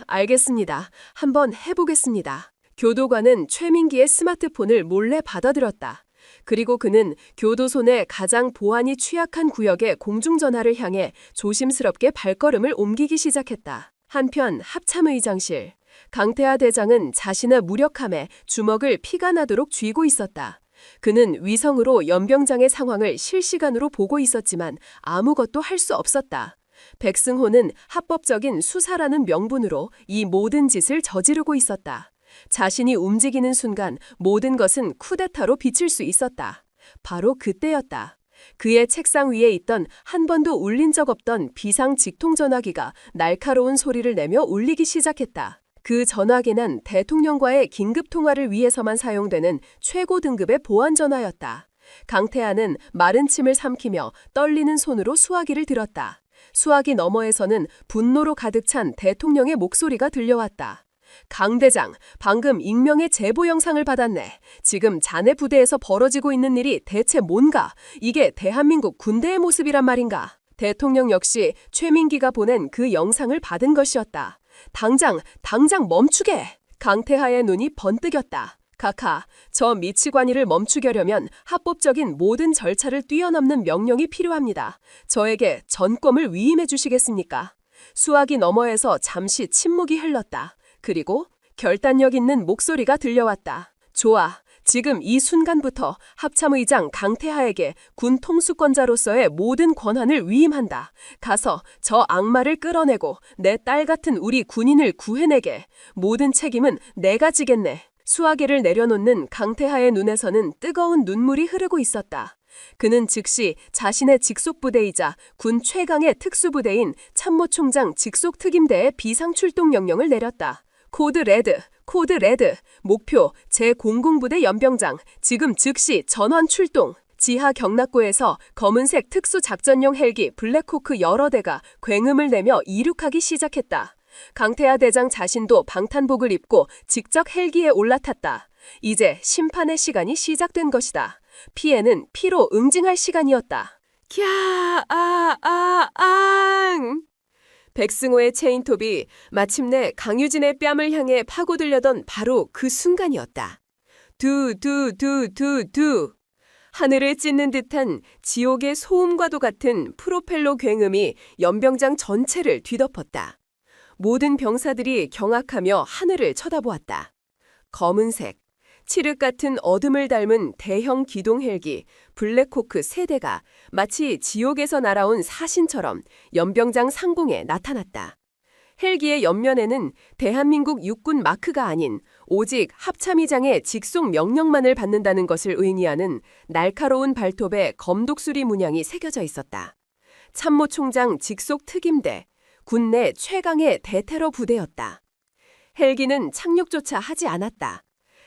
알겠습니다. 한번 해보겠습니다. 교도관은 최민기의 스마트폰을 몰래 받아들었다. 그리고 그는 교도소 내 가장 보안이 취약한 구역의 공중전화를 향해 조심스럽게 발걸음을 옮기기 시작했다. 한편 합참의장실. 강태하 대장은 자신의 무력함에 주먹을 피가 나도록 쥐고 있었다. 그는 위성으로 연병장의 상황을 실시간으로 보고 있었지만 아무것도 할 수 없었다. 백승호는 합법적인 수사라는 명분으로 이 모든 짓을 저지르고 있었다. 자신이 움직이는 순간 모든 것은 쿠데타로 비칠 수 있었다. 바로 그때였다. 그의 책상 위에 있던 한 번도 울린 적 없던 비상 직통전화기가 날카로운 소리를 내며 울리기 시작했다. 그 전화기는 대통령과의 긴급 통화를 위해서만 사용되는 최고 등급의 보안 전화였다. 강태하는 마른 침을 삼키며 떨리는 손으로 수화기를 들었다. 수화기 너머에서는 분노로 가득 찬 대통령의 목소리가 들려왔다. 강 대장, 방금 익명의 제보 영상을 받았네. 지금 자네 부대에서 벌어지고 있는 일이 대체 뭔가? 이게 대한민국 군대의 모습이란 말인가? 대통령 역시 최민기가 보낸 그 영상을 받은 것이었다. 당장 멈추게! 강태하의 눈이 번뜩였다. 카카, 저 미치광이를 멈추게 하려면 합법적인 모든 절차를 뛰어넘는 명령이 필요합니다. 저에게 전권을 위임해 주시겠습니까? 수화기 너머에서 잠시 침묵이 흘렀다. 그리고 결단력 있는 목소리가 들려왔다. 좋아. 지금 이 순간부터 합참의장 강태하에게 군 통수권자로서의 모든 권한을 위임한다. 가서 저 악마를 끌어내고 내 딸 같은 우리 군인을 구해내게. 모든 책임은 내가 지겠네. 수화기를 내려놓는 강태하의 눈에서는 뜨거운 눈물이 흐르고 있었다. 그는 즉시 자신의 직속부대이자 군 최강의 특수부대인 참모총장 직속특임대에 비상출동 명령을 내렸다. 코드 레드, 목표 제00부대 연병장, 지금 즉시 전원 출동. 지하 경락고에서 검은색 특수작전용 헬기 블랙호크 여러 대가 굉음을 내며 이륙하기 시작했다. 강태하 대장 자신도 방탄복을 입고 직접 헬기에 올라탔다. 이제 심판의 시간이 시작된 것이다. 피해는 피로 응징할 시간이었다. 캬, 앙! 백승호의 체인톱이 마침내 강유진의 뺨을 향해 파고들려던 바로 그 순간이었다. 두. 하늘을 찢는 듯한 지옥의 소음과도 같은 프로펠러 굉음이 연병장 전체를 뒤덮었다. 모든 병사들이 경악하며 하늘을 쳐다보았다. 검은색, 칠흑 같은 어둠을 닮은 대형 기동 헬기 블랙호크 3대가 마치 지옥에서 날아온 사신처럼 연병장 상공에 나타났다. 헬기의 옆면에는 대한민국 육군 마크가 아닌 오직 합참의장의 직속 명령만을 받는다는 것을 의미하는 날카로운 발톱의 검독수리 문양이 새겨져 있었다. 참모총장 직속 특임대, 군내 최강의 대테러 부대였다. 헬기는 착륙조차 하지 않았다.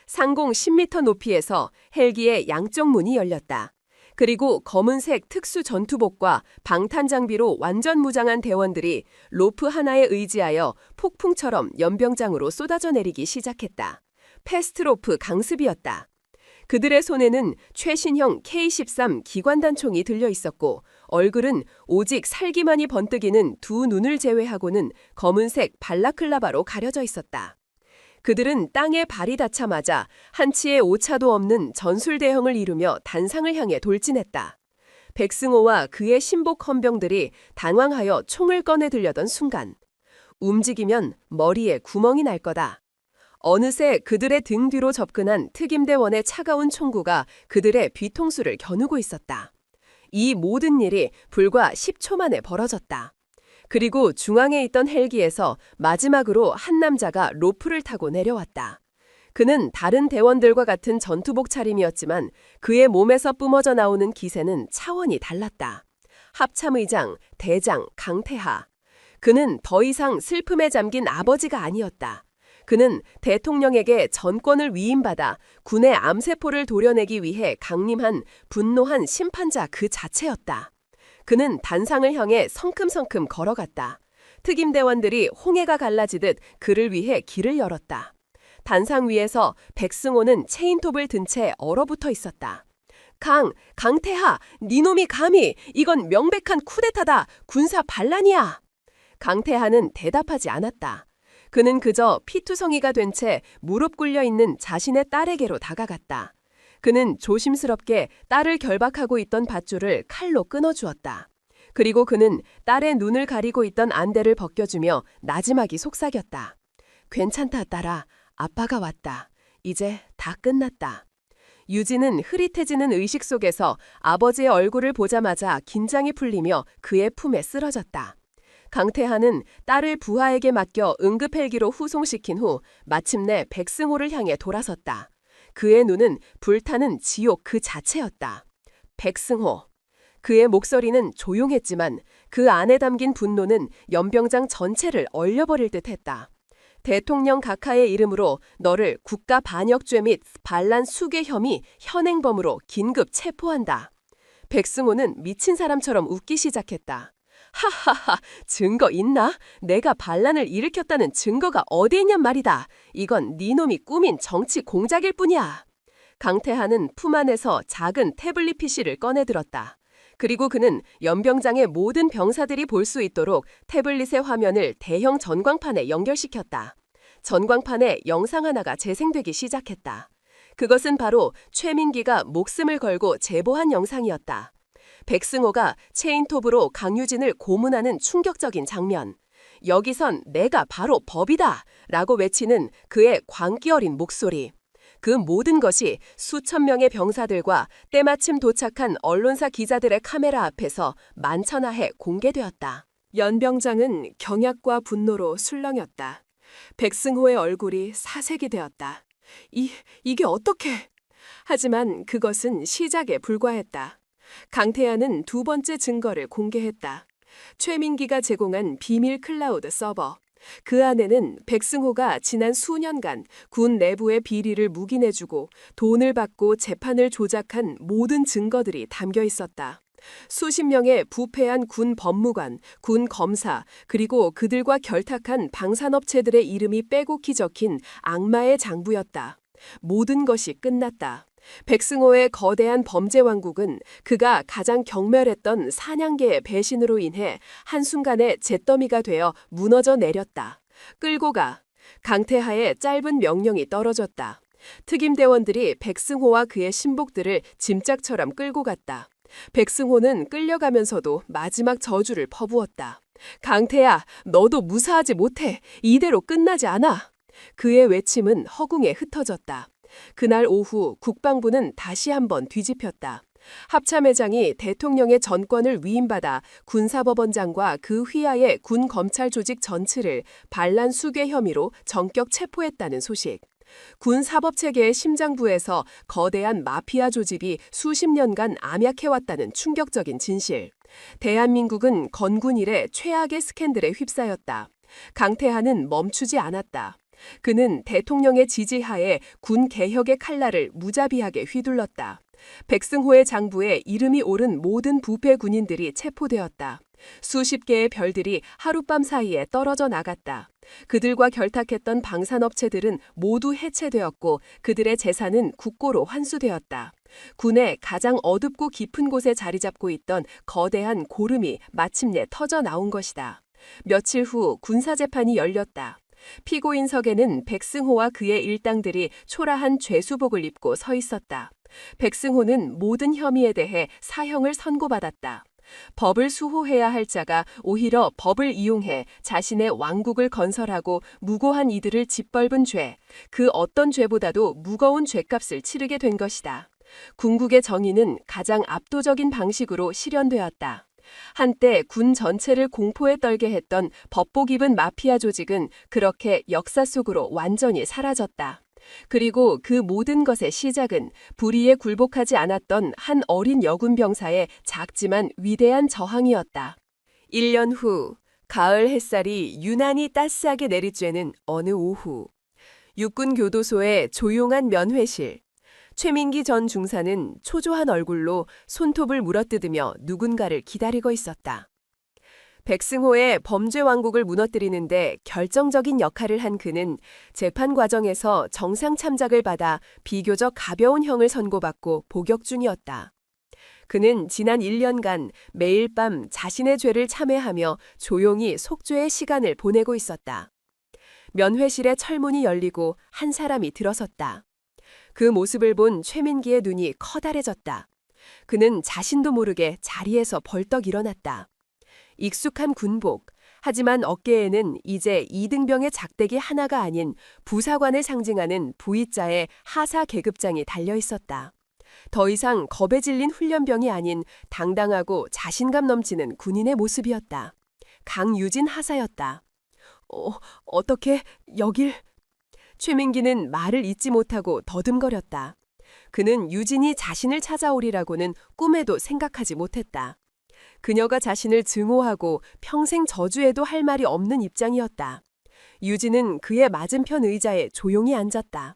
상공 10m 높이에서 헬기의 양쪽 문이 열렸다. 그리고 검은색 특수 전투복과 방탄 장비로 완전 무장한 대원들이 로프 하나에 의지하여 폭풍처럼 연병장으로 쏟아져 내리기 시작했다. 패스트로프 강습이었다. 그들의 손에는 최신형 K-13 기관단총이 들려 있었고 얼굴은 오직 살기만이 번뜩이는 두 눈을 제외하고는 검은색 발라클라바로 가려져 있었다. 그들은 땅에 발이 닿자마자 한치의 오차도 없는 전술대형을 이루며 단상을 향해 돌진했다. 백승호와 그의 신복 헌병들이 당황하여 총을 꺼내 들려던 순간 움직이면 머리에 구멍이 날 거다. 어느새 그들의 등 뒤로 접근한 특임대원의 차가운 총구가 그들의 뒤통수를 겨누고 있었다. 이 모든 일이 불과 10초 만에 벌어졌다. 그리고 중앙에 있던 헬기에서 마지막으로 한 남자가 로프를 타고 내려왔다. 그는 다른 대원들과 같은 전투복 차림이었지만 그의 몸에서 뿜어져 나오는 기세는 차원이 달랐다. 합참의장, 대장, 강태하. 그는 더 이상 슬픔에 잠긴 아버지가 아니었다. 그는 대통령에게 전권을 위임받아 군의 암세포를 도려내기 위해 강림한 분노한 심판자 그 자체였다. 그는 단상을 향해 성큼성큼 걸어갔다. 특임대원들이 홍해가 갈라지듯 그를 위해 길을 열었다. 단상 위에서 백승호는 체인톱을 든 채 얼어붙어 있었다. 강태하, 니놈이 감히, 이건 명백한 쿠데타다, 군사 반란이야. 강태하는 대답하지 않았다. 그는 그저 피투성이가 된 채 무릎 꿇려 있는 자신의 딸에게로 다가갔다. 그는 조심스럽게 딸을 결박하고 있던 밧줄을 칼로 끊어주었다. 그리고 그는 딸의 눈을 가리고 있던 안대를 벗겨주며 나지막이 속삭였다. 괜찮다, 딸아. 아빠가 왔다. 이제 다 끝났다. 유진은 흐릿해지는 의식 속에서 아버지의 얼굴을 보자마자 긴장이 풀리며 그의 품에 쓰러졌다. 강태하는 딸을 부하에게 맡겨 응급헬기로 후송시킨 후 마침내 백승호를 향해 돌아섰다. 그의 눈은 불타는 지옥 그 자체였다. 백승호. 그의 목소리는 조용했지만 그 안에 담긴 분노는 연병장 전체를 얼려버릴 듯했다. 대통령 각하의 이름으로 너를 국가반역죄 및 반란 수괴 혐의 현행범으로 긴급 체포한다. 백승호는 미친 사람처럼 웃기 시작했다. 하하하, 증거 있나? 내가 반란을 일으켰다는 증거가 어디 있냔 말이다. 이건 네 놈이 꾸민 정치 공작일 뿐이야. 강태하는 품 안에서 작은 태블릿 PC를 꺼내들었다. 그리고 그는 연병장의 모든 병사들이 볼 수 있도록 태블릿의 화면을 대형 전광판에 연결시켰다. 전광판에 영상 하나가 재생되기 시작했다. 그것은 바로 최민기가 목숨을 걸고 제보한 영상이었다. 백승호가 체인톱으로 강유진을 고문하는 충격적인 장면. 여기선 내가 바로 법이다! 라고 외치는 그의 광기 어린 목소리. 그 모든 것이 수천 명의 병사들과 때마침 도착한 언론사 기자들의 카메라 앞에서 만천하에 공개되었다. 연병장은 경악과 분노로 술렁였다. 백승호의 얼굴이 사색이 되었다. 이게 어떻게? 하지만 그것은 시작에 불과했다. 강태하는 두 번째 증거를 공개했다. 최민기가 제공한 비밀 클라우드 서버. 그 안에는 백승호가 지난 수년간 군 내부의 비리를 묵인해주고 돈을 받고 재판을 조작한 모든 증거들이 담겨 있었다. 수십 명의 부패한 군 법무관, 군 검사, 그리고 그들과 결탁한 방산업체들의 이름이 빼곡히 적힌 악마의 장부였다. 모든 것이 끝났다. 백승호의 거대한 범죄 왕국은 그가 가장 경멸했던 사냥개의 배신으로 인해 한순간에 잿더미가 되어 무너져 내렸다. 끌고 가. 강태하의 짧은 명령이 떨어졌다. 특임대원들이 백승호와 그의 신복들을 짐짝처럼 끌고 갔다. 백승호는 끌려가면서도 마지막 저주를 퍼부었다. 강태야, 너도 무사하지 못해. 이대로 끝나지 않아. 그의 외침은 허공에 흩어졌다. 그날 오후 국방부는 다시 한번 뒤집혔다. 합참의장이 대통령의 전권을 위임받아 군사법원장과 그 휘하의 군검찰 조직 전체를 반란 수괴 혐의로 전격 체포했다는 소식. 군사법체계의 심장부에서 거대한 마피아 조직이 수십 년간 암약해왔다는 충격적인 진실. 대한민국은 건군 이래 최악의 스캔들에 휩싸였다. 강태하는 멈추지 않았다. 그는 대통령의 지지하에 군 개혁의 칼날을 무자비하게 휘둘렀다. 백승호의 장부에 이름이 오른 모든 부패 군인들이 체포되었다. 수십 개의 별들이 하룻밤 사이에 떨어져 나갔다. 그들과 결탁했던 방산업체들은 모두 해체되었고 그들의 재산은 국고로 환수되었다. 군의 가장 어둡고 깊은 곳에 자리 잡고 있던 거대한 고름이 마침내 터져 나온 것이다. 며칠 후 군사재판이 열렸다. 피고인석에는 백승호와 그의 일당들이 초라한 죄수복을 입고 서 있었다. 백승호는 모든 혐의에 대해 사형을 선고받았다. 법을 수호해야 할 자가 오히려 법을 이용해 자신의 왕국을 건설하고 무고한 이들을 짓밟은 죄, 그 어떤 죄보다도 무거운 죄값을 치르게 된 것이다. 궁극의 정의는 가장 압도적인 방식으로 실현되었다. 한때 군 전체를 공포에 떨게 했던 법복 입은 마피아 조직은 그렇게 역사 속으로 완전히 사라졌다. 그리고 그 모든 것의 시작은 불의에 굴복하지 않았던 한 어린 여군 병사의 작지만 위대한 저항이었다. 1년 후 가을 햇살이 유난히 따스하게 내리쬐는 어느 오후, 육군 교도소의 조용한 면회실. 최민기 전 중사는 초조한 얼굴로 손톱을 물어뜯으며 누군가를 기다리고 있었다. 백승호의 범죄 왕국을 무너뜨리는데 결정적인 역할을 한 그는 재판 과정에서 정상 참작을 받아 비교적 가벼운 형을 선고받고 복역 중이었다. 그는 지난 1년간 매일 밤 자신의 죄를 참회하며 조용히 속죄의 시간을 보내고 있었다. 면회실의 철문이 열리고 한 사람이 들어섰다. 그 모습을 본 최민기의 눈이 커다래졌다. 그는 자신도 모르게 자리에서 벌떡 일어났다. 익숙한 군복, 하지만 어깨에는 이제 이등병의 작대기 하나가 아닌 부사관을 상징하는 V자의 하사 계급장이 달려 있었다. 더 이상 겁에 질린 훈련병이 아닌 당당하고 자신감 넘치는 군인의 모습이었다. 강유진 하사였다. 어떻게 여길... 최민기는 말을 잇지 못하고 더듬거렸다. 그는 유진이 자신을 찾아오리라고는 꿈에도 생각하지 못했다. 그녀가 자신을 증오하고 평생 저주해도 할 말이 없는 입장이었다. 유진은 그의 맞은편 의자에 조용히 앉았다.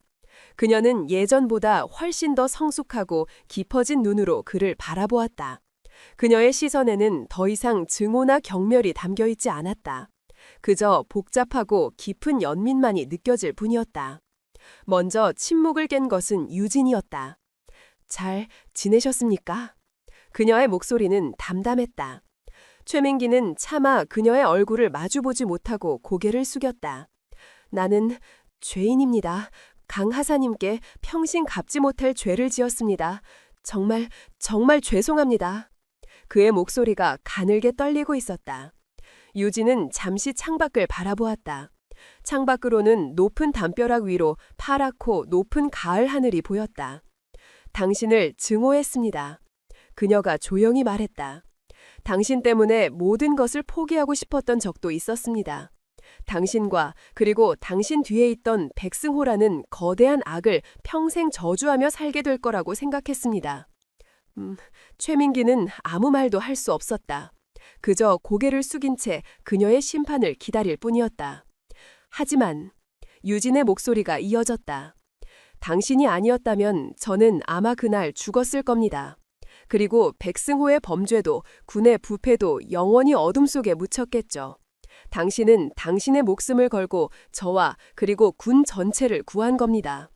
그녀는 예전보다 훨씬 더 성숙하고 깊어진 눈으로 그를 바라보았다. 그녀의 시선에는 더 이상 증오나 경멸이 담겨있지 않았다. 그저 복잡하고 깊은 연민만이 느껴질 뿐이었다. 먼저 침묵을 깬 것은 유진이었다. 잘 지내셨습니까? 그녀의 목소리는 담담했다. 최민기는 차마 그녀의 얼굴을 마주보지 못하고 고개를 숙였다. 나는 죄인입니다. 강 하사님께 평생 갚지 못할 죄를 지었습니다. 정말 죄송합니다. 그의 목소리가 가늘게 떨리고 있었다. 유진은 잠시 창밖을 바라보았다. 창밖으로는 높은 담벼락 위로 파랗고 높은 가을 하늘이 보였다. 당신을 증오했습니다. 그녀가 조용히 말했다. 당신 때문에 모든 것을 포기하고 싶었던 적도 있었습니다. 당신과 그리고 당신 뒤에 있던 백승호라는 거대한 악을 평생 저주하며 살게 될 거라고 생각했습니다. 최민기는 아무 말도 할 수 없었다. 그저 고개를 숙인 채 그녀의 심판을 기다릴 뿐이었다. 하지만 유진의 목소리가 이어졌다. 당신이 아니었다면 저는 아마 그날 죽었을 겁니다. 그리고 백승호의 범죄도 군의 부패도 영원히 어둠 속에 묻혔겠죠. 당신은 당신의 목숨을 걸고 저와 그리고 군 전체를 구한 겁니다.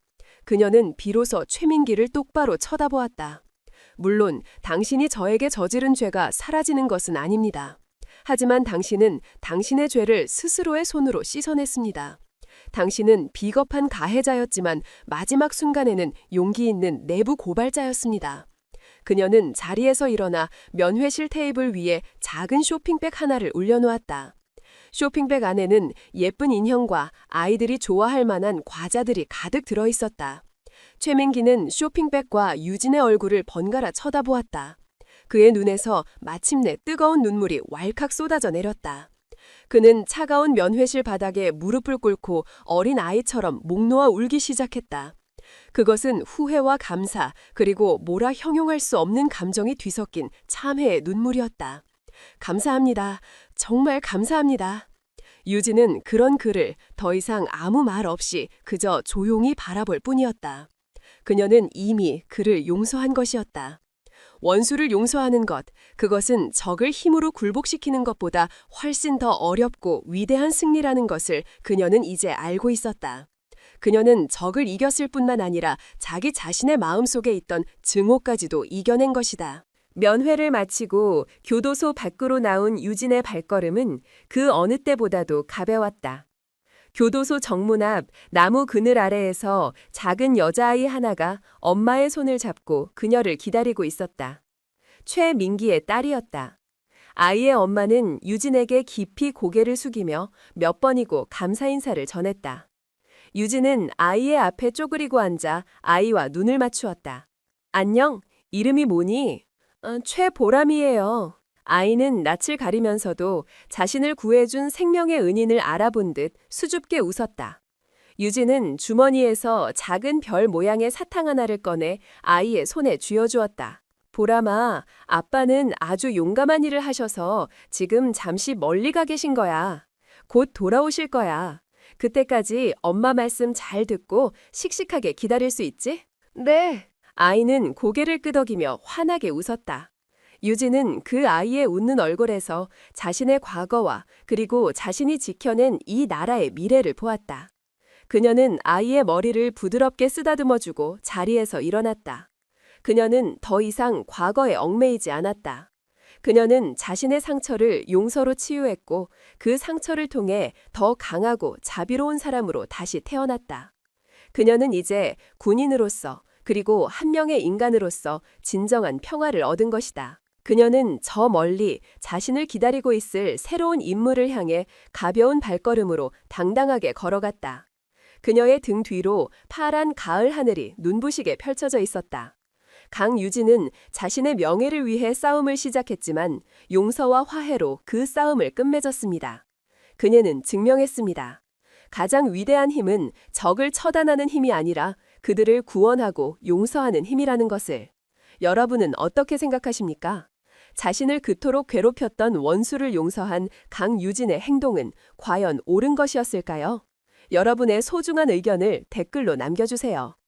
그녀는 비로소 최민기를 똑바로 쳐다보았다. 물론 당신이 저에게 저지른 죄가 사라지는 것은 아닙니다. 하지만 당신은 당신의 죄를 스스로의 손으로 씻어냈습니다. 당신은 비겁한 가해자였지만 마지막 순간에는 용기 있는 내부 고발자였습니다. 그녀는 자리에서 일어나 면회실 테이블 위에 작은 쇼핑백 하나를 올려놓았다. 쇼핑백 안에는 예쁜 인형과 아이들이 좋아할 만한 과자들이 가득 들어있었다. 최민기는 쇼핑백과 유진의 얼굴을 번갈아 쳐다보았다. 그의 눈에서 마침내 뜨거운 눈물이 왈칵 쏟아져 내렸다. 그는 차가운 면회실 바닥에 무릎을 꿇고 어린 아이처럼 목 놓아 울기 시작했다. 그것은 후회와 감사 그리고 뭐라 형용할 수 없는 감정이 뒤섞인 참회의 눈물이었다. 감사합니다. 정말 감사합니다. 유진은 그런 그를 더 이상 아무 말 없이 그저 조용히 바라볼 뿐이었다. 그녀는 이미 그를 용서한 것이었다. 원수를 용서하는 것, 그것은 적을 힘으로 굴복시키는 것보다 훨씬 더 어렵고 위대한 승리라는 것을 그녀는 이제 알고 있었다. 그녀는 적을 이겼을 뿐만 아니라 자기 자신의 마음속에 있던 증오까지도 이겨낸 것이다. 면회를 마치고 교도소 밖으로 나온 유진의 발걸음은 그 어느 때보다도 가벼웠다. 교도소 정문 앞 나무 그늘 아래에서 작은 여자아이 하나가 엄마의 손을 잡고 그녀를 기다리고 있었다. 최민기의 딸이었다. 아이의 엄마는 유진에게 깊이 고개를 숙이며 몇 번이고 감사 인사를 전했다. 유진은 아이의 앞에 쪼그리고 앉아 아이와 눈을 맞추었다. 안녕, 이름이 뭐니? 최보람이에요. 아이는 낯을 가리면서도 자신을 구해준 생명의 은인을 알아본 듯 수줍게 웃었다. 유진은 주머니에서 작은 별 모양의 사탕 하나를 꺼내 아이의 손에 쥐어주었다. 보람아, 아빠는 아주 용감한 일을 하셔서 지금 잠시 멀리 가 계신 거야. 곧 돌아오실 거야. 그때까지 엄마 말씀 잘 듣고 씩씩하게 기다릴 수 있지? 네. 아이는 고개를 끄덕이며 환하게 웃었다. 유진은 그 아이의 웃는 얼굴에서 자신의 과거와 그리고 자신이 지켜낸 이 나라의 미래를 보았다. 그녀는 아이의 머리를 부드럽게 쓰다듬어주고 자리에서 일어났다. 그녀는 더 이상 과거에 얽매이지 않았다. 그녀는 자신의 상처를 용서로 치유했고 그 상처를 통해 더 강하고 자비로운 사람으로 다시 태어났다. 그녀는 이제 군인으로서 그리고 한 명의 인간으로서 진정한 평화를 얻은 것이다. 그녀는 저 멀리 자신을 기다리고 있을 새로운 인물을 향해 가벼운 발걸음으로 당당하게 걸어갔다. 그녀의 등 뒤로 파란 가을 하늘이 눈부시게 펼쳐져 있었다. 강유진은 자신의 명예를 위해 싸움을 시작했지만 용서와 화해로 그 싸움을 끝맺었습니다. 그녀는 증명했습니다. 가장 위대한 힘은 적을 처단하는 힘이 아니라 그들을 구원하고 용서하는 힘이라는 것을. 여러분은 어떻게 생각하십니까? 자신을 그토록 괴롭혔던 원수를 용서한 강유진의 행동은 과연 옳은 것이었을까요? 여러분의 소중한 의견을 댓글로 남겨주세요.